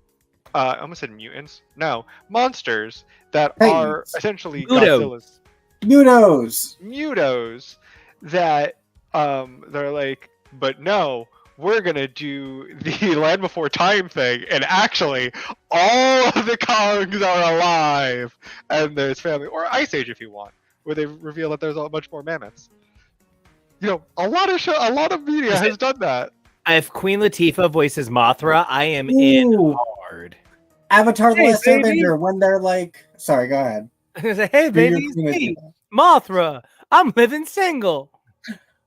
I almost said mutants. No, monsters that are essentially Godzilla's Mutos that they're like, but no, we're gonna do the Land Before Time thing, and actually, all of the Kongs are alive, and there's family, or Ice Age if you want, where they reveal that there's a bunch more mammoths. A lot of media has done that. If Queen Latifah voices Mothra, I am in hard. Avatar: The Last Airbender, when they're like, sorry, go ahead. I was like, hey, baby, it's me, Mothra. I'm living single.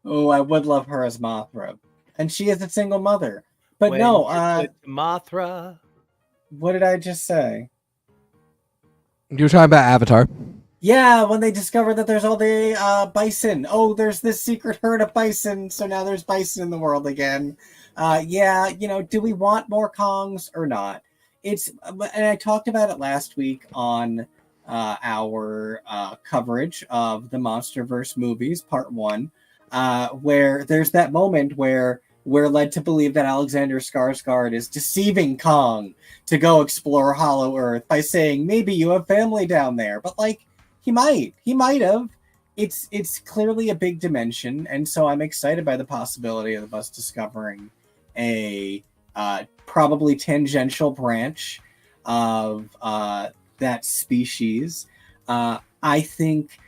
Oh, I would love her as Mothra. And she is a single mother. But When no, Mothra. What did I just say? You were talking about Avatar. Yeah, when they discover that there's all the bison. Oh, there's this secret herd of bison, so now there's bison in the world again. Do we want more Kongs or not? And I talked about it last week on our coverage of the Monsterverse movies, part 1, where there's that moment where we're led to believe that Alexander Skarsgård is deceiving Kong to go explore Hollow Earth by saying, maybe you have family down there. But he might have. It's clearly a big dimension, and so I'm excited by the possibility of us discovering a probably tangential branch of that species. I think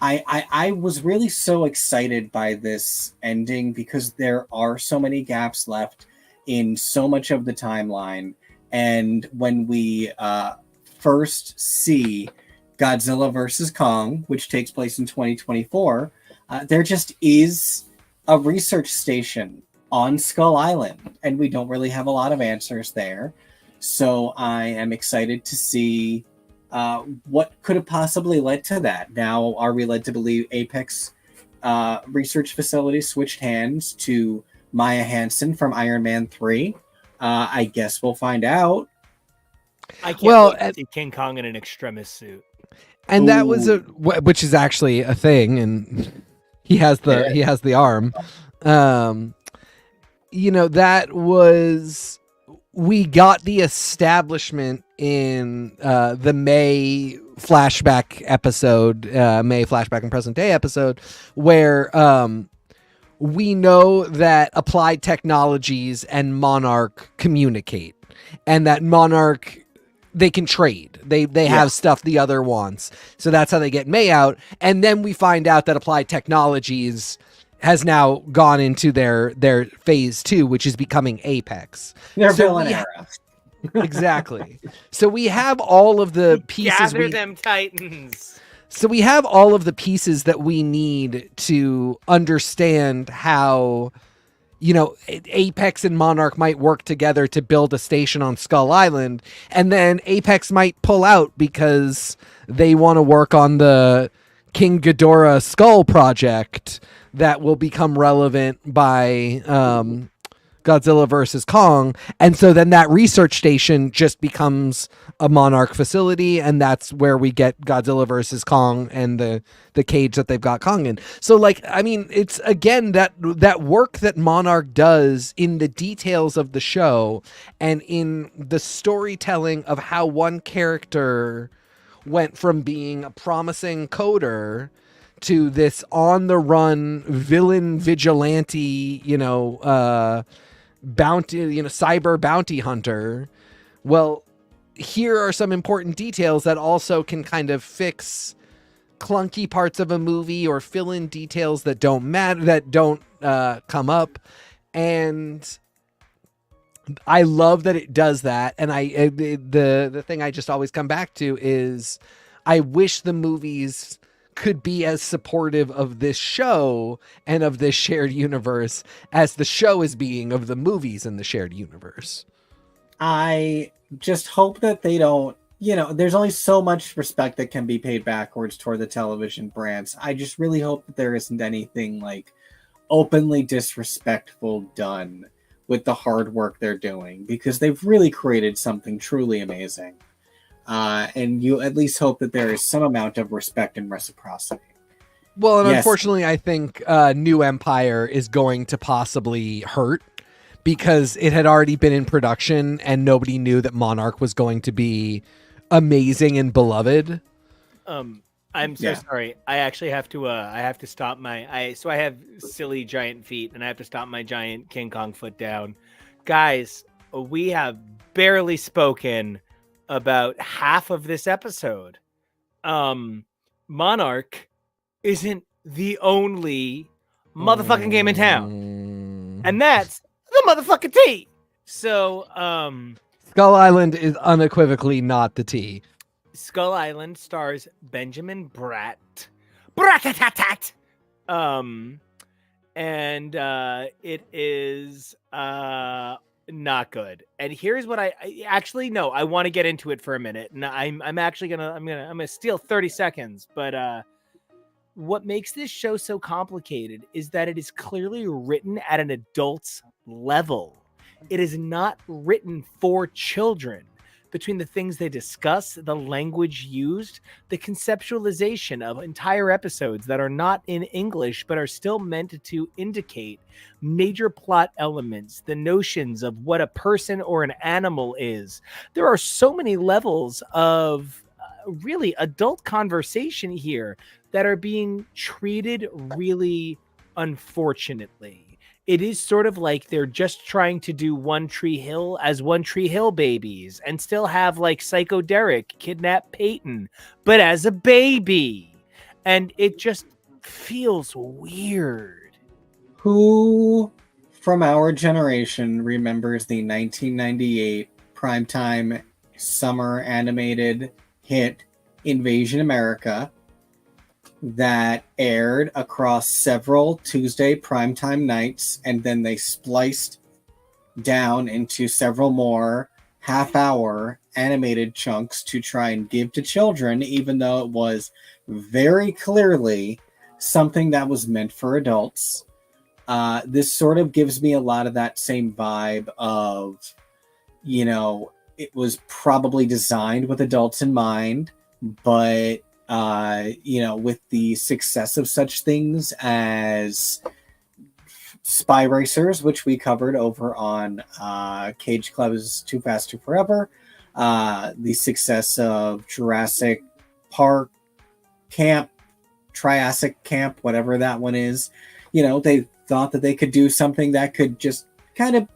I was really so excited by this ending because there are so many gaps left in so much of the timeline. And when we first see Godzilla versus Kong, which takes place in 2024, there just is a research station on Skull Island, and we don't really have a lot of answers there. So I am excited to see what could have possibly led to that. Now, are we led to believe Apex research facility switched hands to Maya Hansen from Iron Man 3? I guess we'll find out. I can't Well, wait to see King Kong in an extremis suit. and that was Ooh. which is actually a thing, and he has the arm. That was, we got the establishment in the May flashback episode, May flashback and present day episode, where we know that Applied Technologies and Monarch communicate, and that Monarch, they can trade. They have stuff the other wants. So that's how they get May out. And then we find out that Applied Technologies has now gone into their phase 2, which is becoming Apex. Their So villain we era. Exactly. So we have all of the pieces. Gather them Titans. So we have all of the pieces that we need to understand how, Apex and Monarch might work together to build a station on Skull Island, and then Apex might pull out because they want to work on the King Ghidorah Skull project that will become relevant by Godzilla versus Kong. And so then that research station just becomes a Monarch facility, and that's where we get Godzilla versus Kong and the cage that they've got Kong in. So it's again that work that Monarch does in the details of the show and in the storytelling of how one character went from being a promising coder to this on the run villain vigilante, bounty, cyber bounty hunter. Well, here are some important details that also can kind of fix clunky parts of a movie or fill in details that don't matter, that don't come up. And I love that it does that. And the thing I just always come back to is I wish the movies could be as supportive of this show and of this shared universe as the show is being of the movies in the shared universe. I just hope that they don't, there's only so much respect that can be paid backwards toward the television brands. I just really hope that there isn't anything like openly disrespectful done with the hard work they're doing, because they've really created something truly amazing. And you at least hope that there is some amount of respect and reciprocity. Well, and Yes. Unfortunately, I think New Empire is going to possibly hurt because it had already been in production and nobody knew that Monarch was going to be amazing and beloved. I'm so sorry. I actually have to. I have to stop I have silly giant feet, and I have to stop my giant King Kong foot down. Guys, we have barely spoken about half of this episode. Monarch isn't the only motherfucking game in town, and that's the motherfucking T. So, Skull Island is unequivocally not the T. Skull Island stars Benjamin Bratt. Bratatat. And it is not good. And here's what I actually no, I want to get into it for a minute. And I'm actually gonna steal 30 seconds. But what makes this show so complicated is that it is clearly written at an adult's level. It is not written for children. Between the things they discuss, the language used, the conceptualization of entire episodes that are not in English but are still meant to indicate major plot elements, the notions of what a person or an animal is. There are so many levels of really adult conversation here that are being treated really unfortunately. It is sort of like they're just trying to do One Tree Hill as One Tree Hill babies and still have like Psycho Derek kidnap Peyton, but as a baby. and it just feels weird. Who from our generation remembers the 1998 primetime summer animated hit Invasion America that aired across several Tuesday primetime nights, and then they spliced down into several more half-hour animated chunks to try and give to children, even though it was very clearly something that was meant for adults. This sort of gives me a lot of that same vibe of, you know, it was probably designed with adults in mind, but you know, with the success of such things as Spy Racers, which we covered over on Cage Club's Too Fast, Too Forever, the success of Jurassic Park Camp, Triassic Camp, whatever that one is, you know, they thought that they could do something that could just kind of,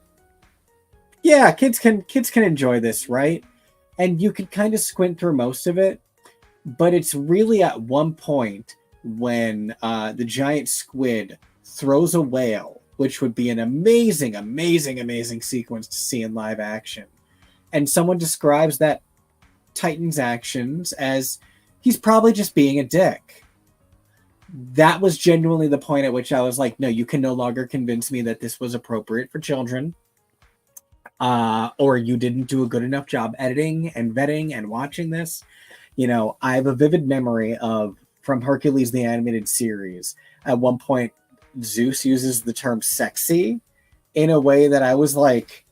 yeah, kids can enjoy this, right? And you could kind of squint through most of it, but it's really at one point when the giant squid throws a whale, which would be an amazing sequence to see in live action. And someone describes that Titan's actions as he's probably just being a dick. That was genuinely the point at which I was like, no, you can no longer convince me that this was appropriate for children. Or you didn't do a good enough job editing and vetting and watching this. You know, I have a vivid memory of, from Hercules the Animated Series, at one point, Zeus uses the term sexy in a way that I was like,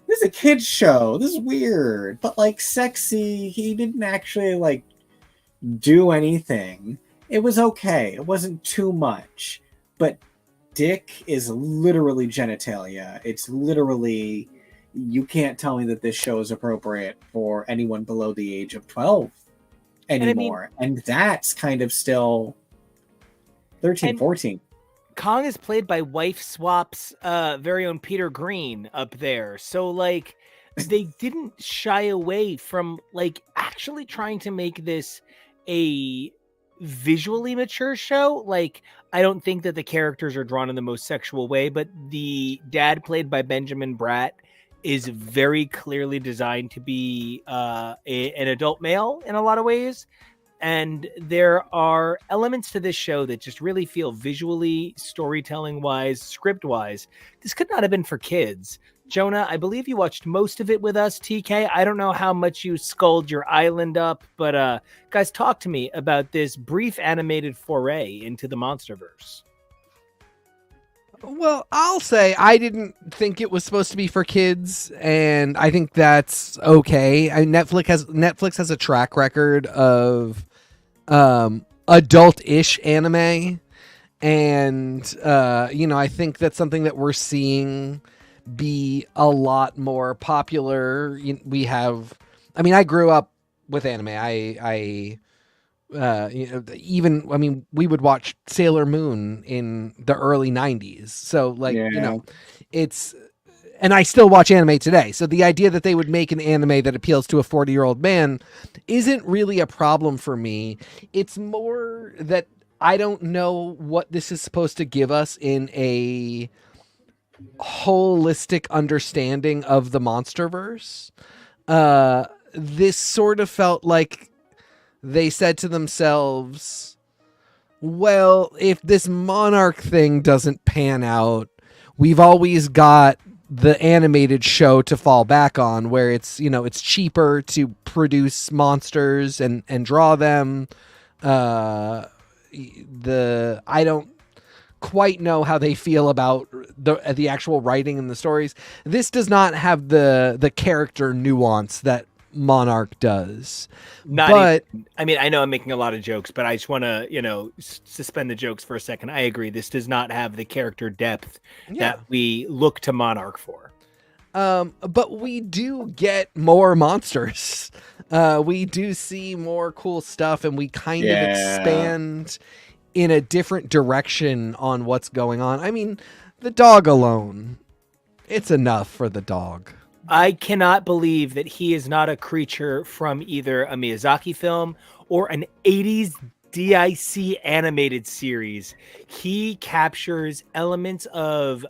this is a kid's show. This is weird. But like sexy, he didn't actually like do anything. It was okay. It wasn't too much. But dick is literally genitalia. It's literally, you can't tell me that this show is appropriate for anyone below the age of 12 anymore. And that's kind of still 13, 14. Kong is played by Wife Swap's very own Peter Green up there. So, like, they didn't shy away from, like, actually trying to make this a visually mature show. Like, I don't think that the characters are drawn in the most sexual way, but the dad, played by Benjamin Bratt, is very clearly designed to be an adult male in a lot of ways. And there are elements to this show that just really feel visually, storytelling wise, script wise, this could not have been for kids. Jonah, I believe you watched most of it with us, TK. I don't know how much you sculled your island up, but guys, talk to me about this brief animated foray into the Monsterverse. Well, I'll say I didn't think it was supposed to be for kids, and I think that's okay. Netflix has a track record of adult-ish anime, and you know, I think that's something that we're seeing be a lot more popular. We have, I mean, I grew up with anime. You know, even, I mean, we would watch Sailor Moon in the early 90s. So like, you know, it's, and I still watch anime today. So the idea that they would make an anime that appeals to a 40-year-old man isn't really a problem for me. It's more that I don't know what this is supposed to give us in a holistic understanding of the Monsterverse. This sort of felt like they said to themselves, well, if this Monarch thing doesn't pan out, we've always got the animated show to fall back on, where it's, you know, it's cheaper to produce monsters and draw them. I don't quite know how they feel about the actual writing and the stories. This does not have the character nuance that Monarch does. I mean, I know I'm making a lot of jokes, but I just want to, you know, suspend the jokes for a second. I agree. This does not have the character depth that we look to Monarch for. But we do get more monsters. We do see more cool stuff, and we kind of expand in a different direction on what's going on. I mean, the dog alone, it's enough for the dog. I cannot believe that he is not a creature from either a Miyazaki film or an 80s DIC animated series, he captures elements of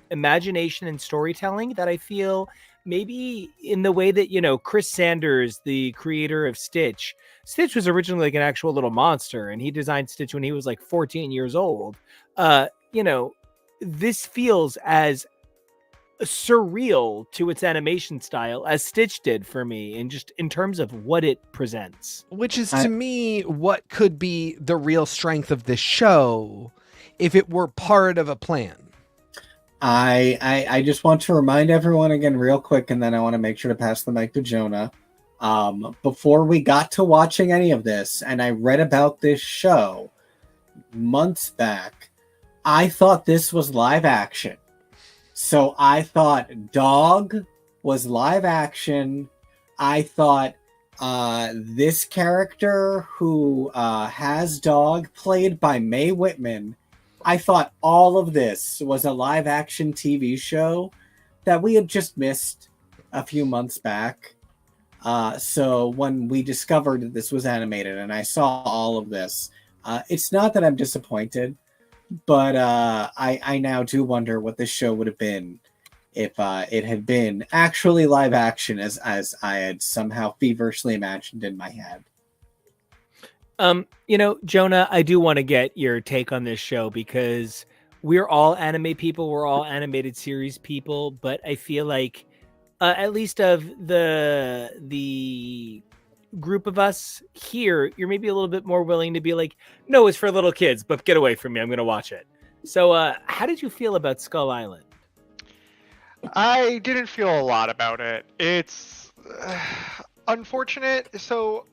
imagination and storytelling that I feel maybe in the way that, Chris Sanders, the creator of Stitch was originally like an actual little monster, and he designed Stitch when he was like 14 years old. This feels as surreal to its animation style as Stitch did for me, and just in terms of what it presents. Which is to me what could be the real strength of this show if it were part of a plan. I just want to remind everyone again real quick, and then I want to make sure to pass the mic to Jonah. Before we got to watching any of this, and I read about this show months back, I thought this was live action. So I thought Dog was live action. I thought this character who has Dog, played by Mae Whitman, I thought all of this was a live action TV show that we had just missed a few months back. So when we discovered that this was animated and I saw all of this, it's not that I'm disappointed, but I now do wonder what this show would have been if it had been actually live action as I had somehow feverishly imagined in my head. Jonah, I do want to get your take on this show because we're all anime people. We're all animated series people, but I feel like at least of the group of us here, you're maybe a little bit more willing to be like, no, it's for little kids, but get away from me. I'm going to watch it. So how did you feel about Skull Island? I didn't feel a lot about it. It's unfortunate. So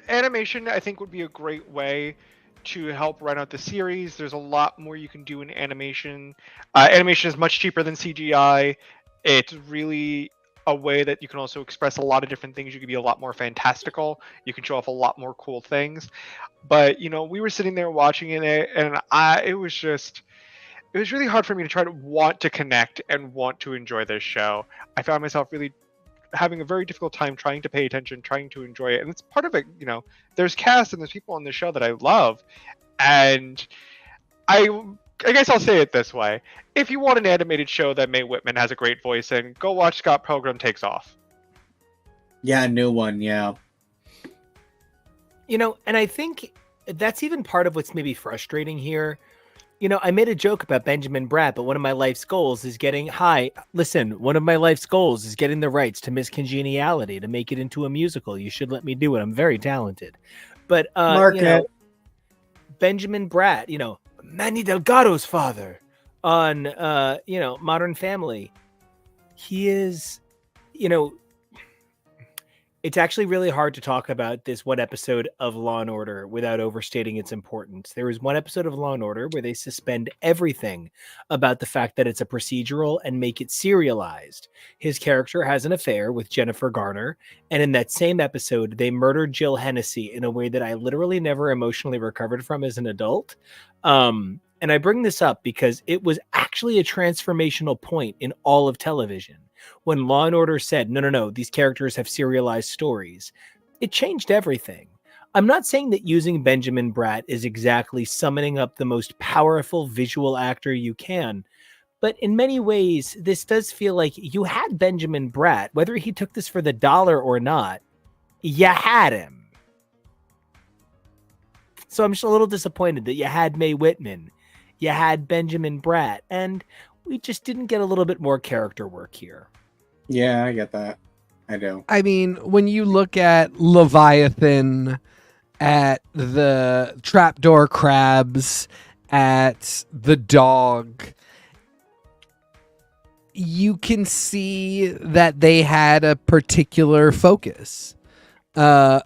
animation, I think, would be a great way to help run out the series. There's a lot more you can do in animation. Animation is much cheaper than CGI. It's really a way that you can also express a lot of different things. You can be a lot more fantastical. You can show off a lot more cool things. But, we were sitting there watching it, and it was really hard for me to try to want to connect and want to enjoy this show. I found myself really having a very difficult time trying to pay attention, trying to enjoy it. And it's part of it, there's cast and there's people on the show that I love. And I guess I'll say it this way. If you want an animated show that Mae Whitman has a great voice in, go watch Scott Pilgrim Takes Off. Yeah, a new one, yeah. And I think that's even part of what's maybe frustrating here. I made a joke about Benjamin Bratt, but one of my life's goals is getting one of my life's goals is getting the rights to Miss Congeniality to make it into a musical. You should let me do it. I'm very talented. But Benjamin Bratt, Manny Delgado's father on Modern Family. He is, it's actually really hard to talk about this one episode of Law and Order without overstating its importance. There is one episode of Law and Order where they suspend everything about the fact that it's a procedural and make it serialized. His character has an affair with Jennifer Garner, and in that same episode, they murdered Jill Hennessy in a way that I literally never emotionally recovered from as an adult. And I bring this up because it was actually a transformational point in all of television. When Law & Order said, no, these characters have serialized stories, it changed everything. I'm not saying that using Benjamin Bratt is exactly summoning up the most powerful visual actor you can, but in many ways, this does feel like you had Benjamin Bratt, whether he took this for the dollar or not, you had him. So I'm just a little disappointed that you had Mae Whitman, you had Benjamin Bratt, and we just didn't get a little bit more character work here. Yeah, I get that. I do. I mean, when you look at Leviathan, at the trapdoor crabs, at the dog, you can see that they had a particular focus. I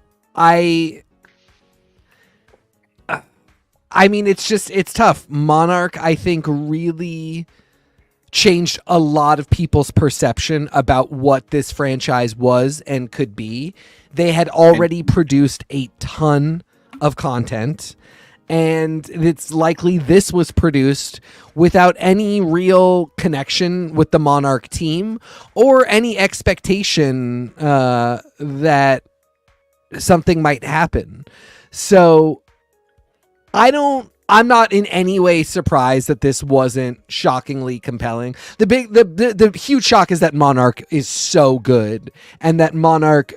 mean, it's tough. Monarch, I think, really changed a lot of people's perception about what this franchise was and could be. They had already produced a ton of content, and it's likely this was produced without any real connection with the Monarch team or any expectation that something might happen. So I'm not in any way surprised that this wasn't shockingly compelling. The huge shock is that Monarch is so good, and that Monarch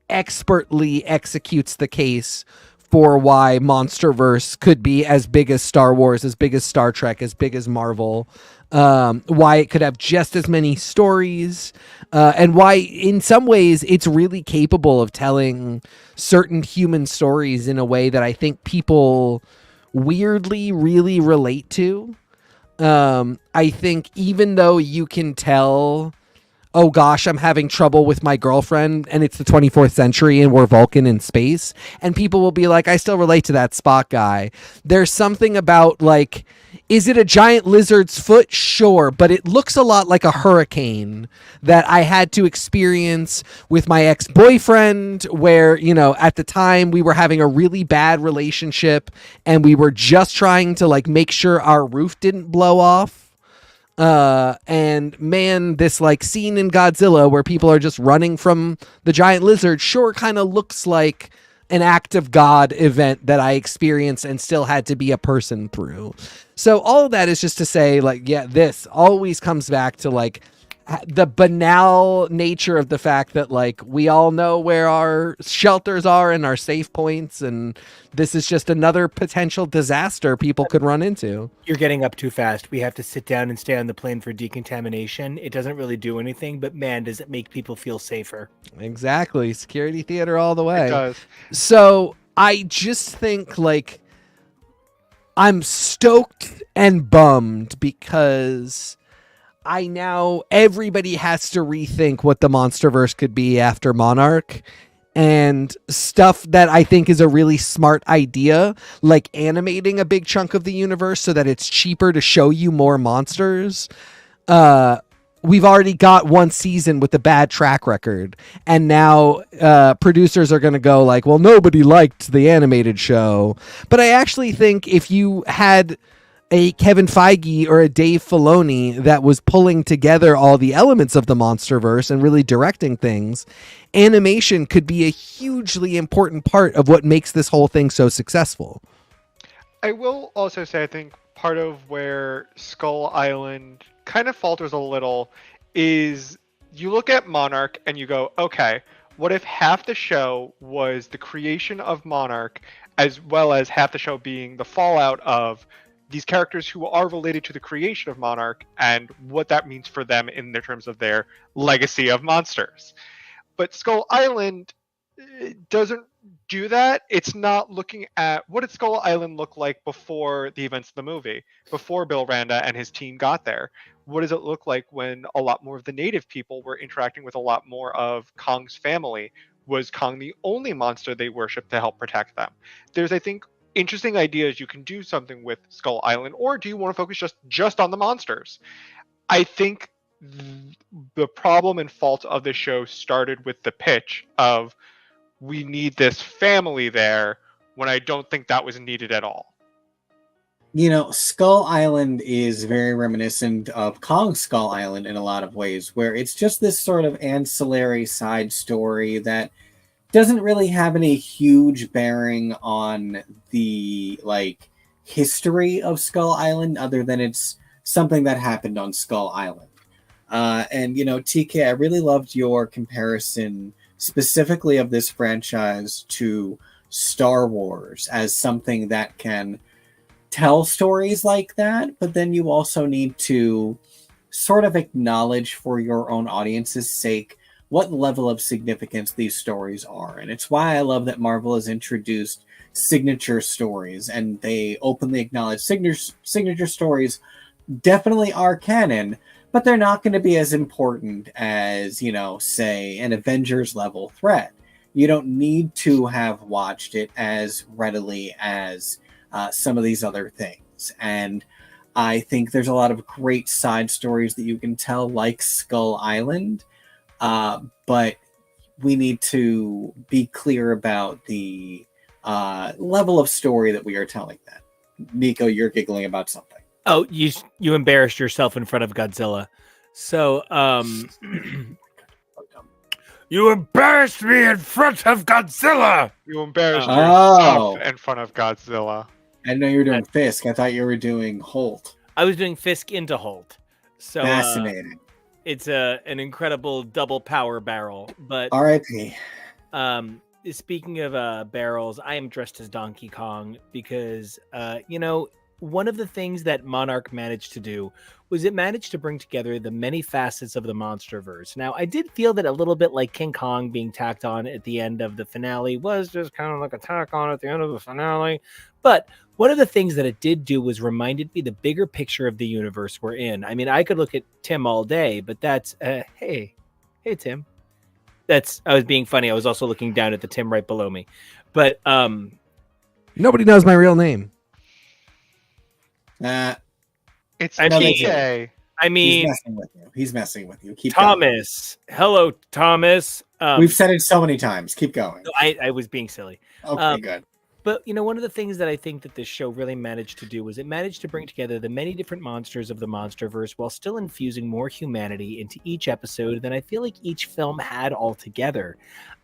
expertly executes the case for why Monsterverse could be as big as Star Wars, as big as Star Trek, as big as Marvel. Why it could have just as many stories, and why in some ways it's really capable of telling certain human stories in a way that I think people weirdly really relate to. I think even though you can tell, oh gosh, I'm having trouble with my girlfriend and it's the 24th century and we're Vulcan in space, and people will be like, I still relate to that Spock guy. There's something about, like, is it a giant lizard's foot? Sure, but it looks a lot like a hurricane that I had to experience with my ex-boyfriend, where, you know, at the time we were having a really bad relationship and we were just trying to, like, make sure our roof didn't blow off. And man, this, like, scene in Godzilla where people are just running from the giant lizard sure kind of looks like an act of God event that I experienced and still had to be a person through. So all of that is just to say, like, yeah, this always comes back to, like, the banal nature of the fact that, like, we all know where our shelters are and our safe points, and this is just another potential disaster people could run into. You're getting up too fast. We have to sit down and stay on the plane for decontamination. It doesn't really do anything, but man, does it make people feel safer. Exactly. Security theater all the way. It does. So I just think, like, I'm stoked and bummed because everybody has to rethink what the Monsterverse could be after Monarch, and stuff that I think is a really smart idea, like animating a big chunk of the universe so that it's cheaper to show you more monsters. We've already got one season with a bad track record, and now producers are going to go like, well, nobody liked the animated show. But I actually think if you had a Kevin Feige or a Dave Filoni that was pulling together all the elements of the Monsterverse and really directing things, animation could be a hugely important part of what makes this whole thing so successful. I will also say, I think part of where Skull Island kind of falters a little is you look at Monarch and you go, okay, what if half the show was the creation of Monarch, as well as half the show being the fallout of these characters who are related to the creation of Monarch and what that means for them in their terms of their legacy of monsters. But Skull Island doesn't do that. It's not looking at what did Skull Island look like before the events of the movie, before Bill Randa and his team got there. What does it look like when a lot more of the native people were interacting with a lot more of Kong's family? Was Kong the only monster they worshiped to help protect them? There's, I think, interesting ideas you can do something with Skull Island, or do you want to focus just on the monsters? I think the problem and fault of the show started with the pitch of we need this family there, when I don't think that was needed at all. You know, Skull Island is very reminiscent of Kong Skull Island in a lot of ways, where it's just this sort of ancillary side story that doesn't really have any huge bearing on the, like, history of Skull Island, other than it's something that happened on Skull Island. And, you know, TK, I really loved your comparison specifically of this franchise to Star Wars as something that can tell stories like that, but then you also need to sort of acknowledge for your own audience's sake what level of significance these stories are. And it's why I love that Marvel has introduced signature stories, and they openly acknowledge signature stories definitely are canon, but they're not going to be as important as, you know, say an Avengers level threat. You don't need to have watched it as readily as some of these other things. And I think there's a lot of great side stories that you can tell, like Skull Island, but we need to be clear about the level of story that we are telling that. Nico, you're giggling about something. Oh, you embarrassed yourself in front of Godzilla. So You embarrassed me in front of Godzilla. You embarrassed Oh. yourself in front of Godzilla. I know you were doing Fisk. I thought you were doing Holt. I was doing Fisk into Holt. So Fascinating. it's an incredible double power barrel. But R.I.P. Speaking of barrels, I am dressed as Donkey Kong because one of the things that Monarch managed to do was it managed to bring together the many facets of the Monsterverse. Now, I did feel that a little bit like King Kong being tacked on at the end of the finale was just kind of like a tack on at the end of the finale. But one of the things that it did do was reminded me the bigger picture of the universe we're in. I mean, I could look at Tim all day, but that's hey Tim. I was being funny. I was also looking down at the Tim right below me. But Nobody knows my real name. It's I mean- TK. I He's mean, messing with you. He's messing with you. Keep Thomas. Hello, Thomas. going. We've said it so many times. Keep going. I was being silly. Okay, good. But one of the things that I think that this show really managed to do was it managed to bring together the many different monsters of the Monsterverse while still infusing more humanity into each episode than I feel like each film had altogether.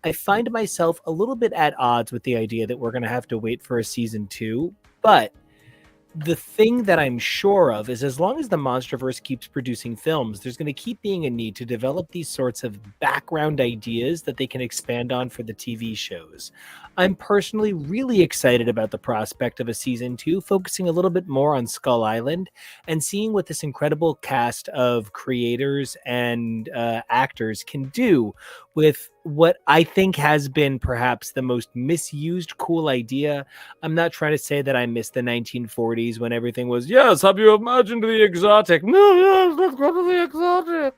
I find myself a little bit at odds with the idea that we're going to have to wait for a season 2, but the thing that I'm sure of is as long as the Monsterverse keeps producing films, there's going to keep being a need to develop these sorts of background ideas that they can expand on for the TV shows. I'm personally really excited about the prospect of a season 2 focusing a little bit more on Skull Island and seeing what this incredible cast of creators and actors can do with what I think has been perhaps the most misused cool idea. I'm not trying to say that I miss the 1940s when everything was, yes, have you imagined the exotic? No, yes, let's go to the exotic.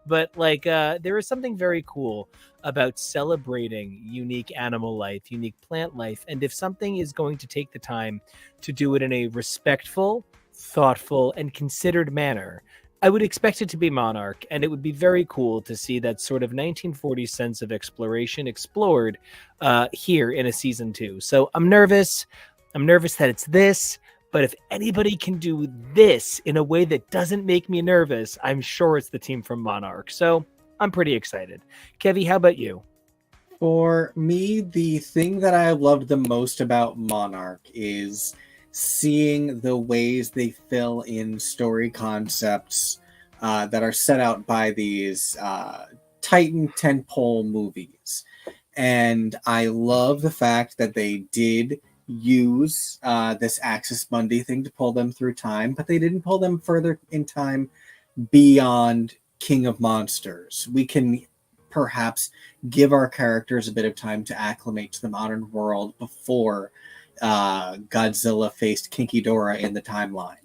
But there is something very cool about celebrating unique animal life, unique plant life. And if something is going to take the time to do it in a respectful, thoughtful, and considered manner, I would expect it to be Monarch, and it would be very cool to see that sort of 1940s sense of exploration explored here in a season 2. So I'm nervous. I'm nervous that it's this, but if anybody can do this in a way that doesn't make me nervous, I'm sure it's the team from Monarch. So I'm pretty excited. Kevy, how about you? For me, the thing that I loved the most about Monarch is seeing the ways they fill in story concepts that are set out by these Titan tentpole movies. And I love the fact that they did use this Axis Mundi thing to pull them through time, but they didn't pull them further in time beyond King of Monsters. We can perhaps give our characters a bit of time to acclimate to the modern world before Godzilla faced Kinky Dora in the timeline.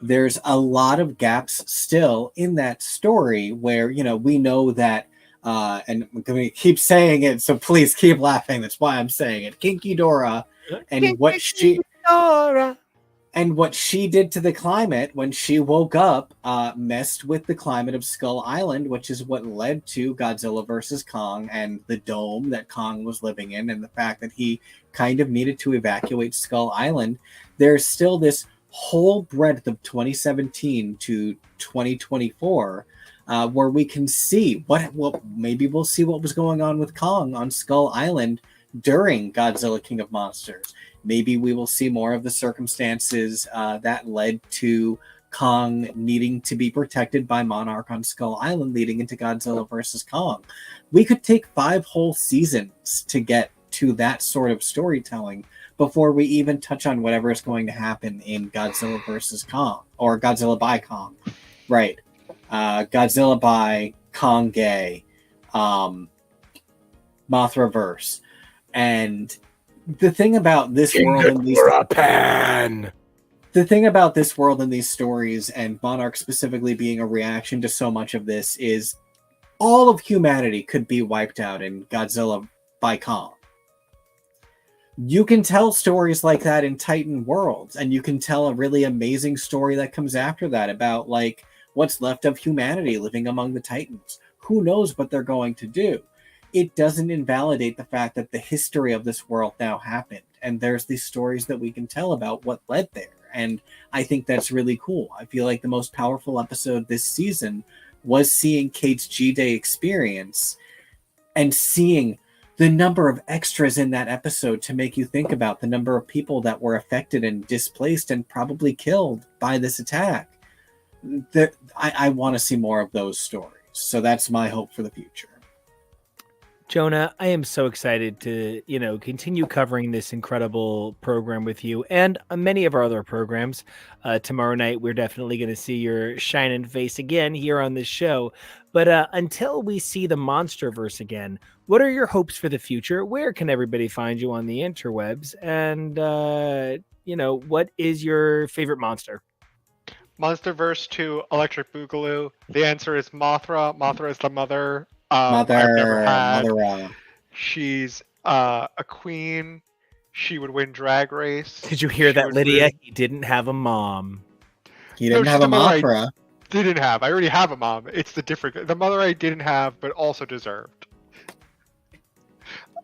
There's a lot of gaps still in that story where, we know that, and I'm going to keep saying it, so please keep laughing. That's why I'm saying it. Kinky Dora and what she did to the climate when she woke up messed with the climate of Skull Island, which is what led to Godzilla versus Kong and the dome that Kong was living in, and the fact that he kind of needed to evacuate Skull Island. There's still this whole breadth of 2017 to 2024 where we can see maybe we'll see what was going on with Kong on Skull Island during Godzilla King of Monsters. Maybe we will see more of the circumstances that led to Kong needing to be protected by Monarch on Skull Island leading into Godzilla versus Kong. We could take 5 whole seasons to get to that sort of storytelling before we even touch on whatever is going to happen in Godzilla versus Kong, or Godzilla by Kong. Right. Godzilla by Kong Gay, Mothraverse. And the thing about this world and these the thing about this world and these stories, and Monarch specifically being a reaction to so much of this, is all of humanity could be wiped out in Godzilla by Kong. You can tell stories like that in Titan worlds, and you can tell a really amazing story that comes after that about what's left of humanity living among the Titans. Who knows what they're going to do? It doesn't invalidate the fact that the history of this world now happened, and there's these stories that we can tell about what led there. And I think that's really cool. I feel like the most powerful episode this season was seeing Kate's G-Day experience and seeing the number of extras in that episode to make you think about the number of people that were affected and displaced and probably killed by this attack. I want to see more of those stories. So that's my hope for the future. Jonah, I am so excited to, continue covering this incredible program with you and many of our other programs. Tomorrow night, we're definitely going to see your shining face again here on this show. But until we see the Monsterverse again, what are your hopes for the future? Where can everybody find you on the interwebs? And, what is your favorite monster? Monsterverse to Electric Boogaloo. The answer is Mothra. Mothra is the mother I've Mother, never had. Mother. She's a queen. She would win Drag Race. Did you hear She that, would Lydia? win- He didn't have a mom. He didn't No, have she's a the mother Mothra. Didn't have. I already have a mom. It's the mother I didn't have, but also deserved.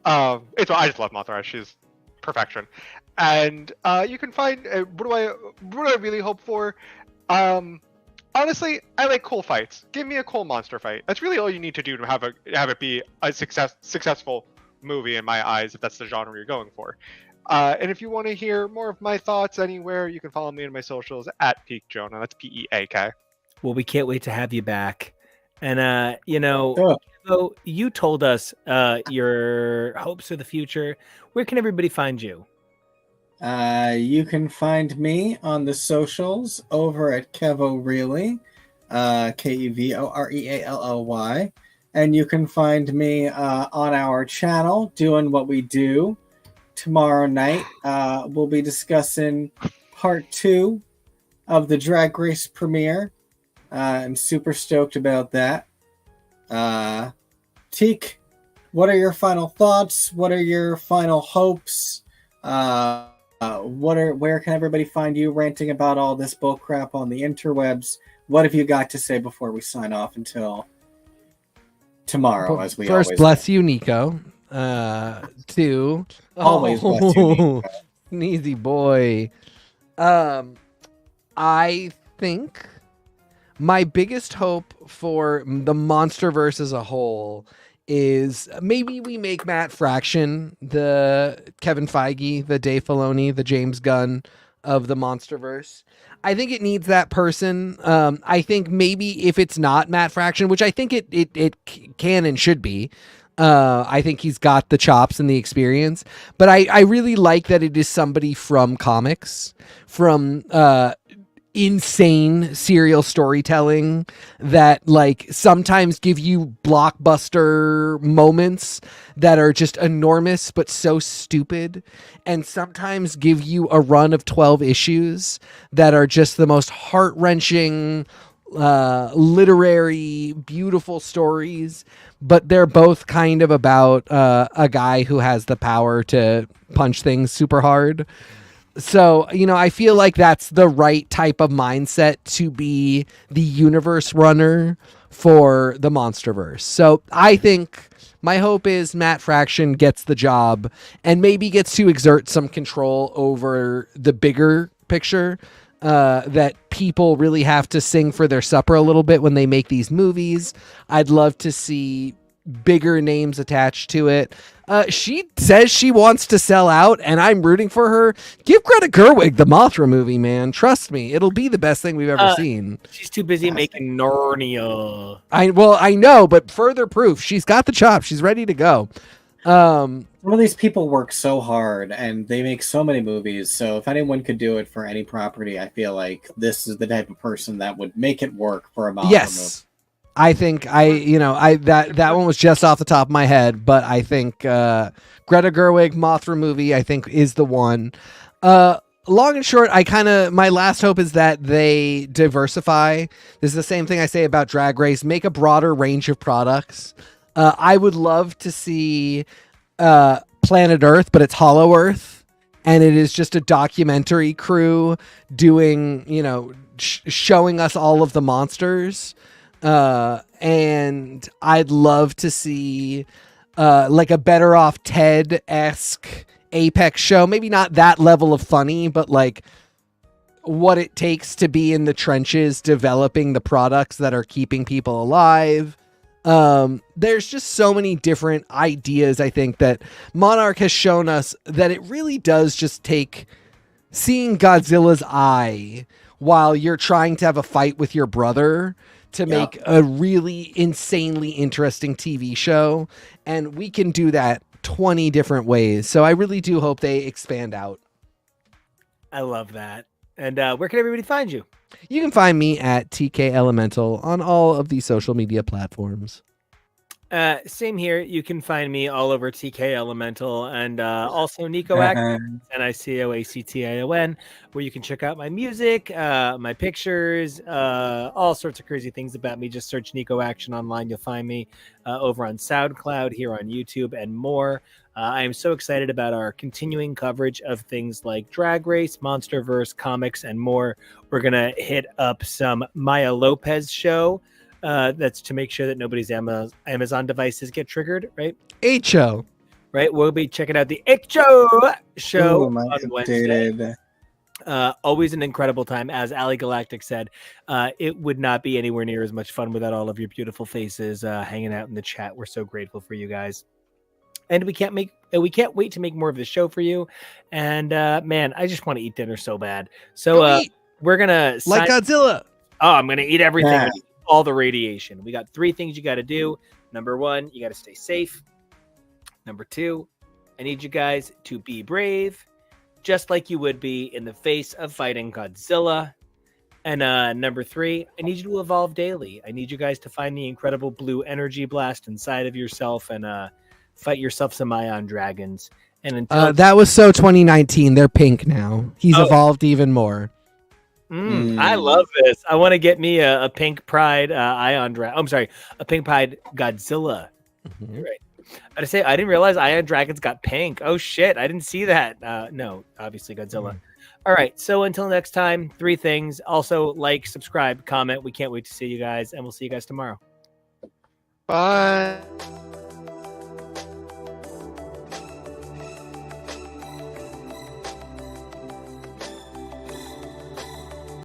I just love Mothra. She's perfection. And you can find what do I really hope for? Honestly, I like cool fights. Give me a cool monster fight. That's really all you need to do to have it be a successful movie in my eyes, if that's the genre you're going for. And if you want to hear more of my thoughts anywhere, you can follow me on my socials at Peak Jonah. That's PEAK. Well, we can't wait to have you back. And Oh. so you told us your hopes for the future. Where can everybody find you? You can find me on the socials over at Kevoreally, KEVOREALLY, and you can find me on our channel doing what we do. Tomorrow night, we'll be discussing part 2 of the Drag Race premiere. I'm super stoked about that. Teak, what are your final thoughts? What are your final hopes? Where can everybody find you ranting about all this bullcrap on the interwebs? What have you got to say before we sign off until tomorrow? As we first, always bless do. you, Nico. Two, Always bless you, Nico. Sneezy boy. I think my biggest hope for the Monsterverse as a whole is maybe we make Matt Fraction the Kevin Feige, the Dave Filoni, the James Gunn of the Monsterverse. I think it needs that person. I think maybe if it's not Matt Fraction, which I think it can and should be, I think he's got the chops and the experience. But I really like that it is somebody from comics, from insane serial storytelling that like sometimes give you blockbuster moments that are just enormous but so stupid, and sometimes give you a run of 12 issues that are just the most heart-wrenching literary beautiful stories, but they're both kind of about a guy who has the power to punch things super hard. So, I feel like that's the right type of mindset to be the universe runner for the Monsterverse. So I think my hope is Matt Fraction gets the job and maybe gets to exert some control over the bigger picture, that people really have to sing for their supper a little bit when they make these movies. I'd love to see bigger names attached to it. She says she wants to sell out, and I'm rooting for her. Give Greta Gerwig the Mothra movie, man. Trust me, it'll be the best thing we've ever seen. She's too busy making Narnia. I know, but further proof. She's got the chops. She's ready to go. Some of these people work so hard, and they make so many movies. So if anyone could do it for any property, I feel like this is the type of person that would make it work for a Mothra movie. I think that one was just off the top of my head, but I think Greta Gerwig Mothra movie I think is the one. Long and short, my last hope is that they diversify. This is the same thing I say about Drag Race. Make a broader range of products. I would love to see Planet Earth, but it's Hollow Earth, and it is just a documentary crew doing, showing us all of the monsters. And I'd love to see like a Better Off Ted-esque Apex show. Maybe not that level of funny, but like what it takes to be in the trenches developing the products that are keeping people alive. There's just so many different ideas. I think that Monarch has shown us that it really does just take seeing Godzilla's eye while you're trying to have a fight with your brother to make a really insanely interesting TV show. And we can do that 20 different ways. So I really do hope they expand out. I love that. And where can everybody find you? You can find me at TK Elemental on all of the social media platforms. Same here. You can find me all over TK Elemental and also Nico Action, NICOACTION, where you can check out my music, my pictures, all sorts of crazy things about me. Just search Nico Action online. You'll find me over on SoundCloud, here on YouTube, and more. I am so excited about our continuing coverage of things like Drag Race, Monsterverse, comics, and more. We're going to hit up some Maya Lopez show. That's to make sure that nobody's Amazon devices get triggered, right? HO. Right. We'll be checking out the HO show Ooh, on Wednesday. Always an incredible time. As Ali Galactic said, it would not be anywhere near as much fun without all of your beautiful faces hanging out in the chat. We're so grateful for you guys. And we can't wait to make more of the show for you. And man, I just want to eat dinner so bad. So we're gonna like Godzilla. Oh, I'm gonna eat everything. Yeah. All the radiation. We got 3 things you got to do. Number 1, you got to stay safe. Number 2, I need you guys to be brave, just like you would be in the face of fighting Godzilla. And number 3, I need you to evolve daily. I need you guys to find the incredible blue energy blast inside of yourself and fight yourself some ion dragons. And until that was so 2019. They're pink now. He's evolved even more. I love this. I want to get me a pink pride ion dragon. I'm sorry, a pink pride Godzilla. You're right. I didn't realize ion dragons got pink. Oh shit, I didn't see that. No, obviously Godzilla. All right, so until next time, 3 things. Also, like, subscribe, comment. We can't wait to see you guys, and we'll see you guys tomorrow. Bye.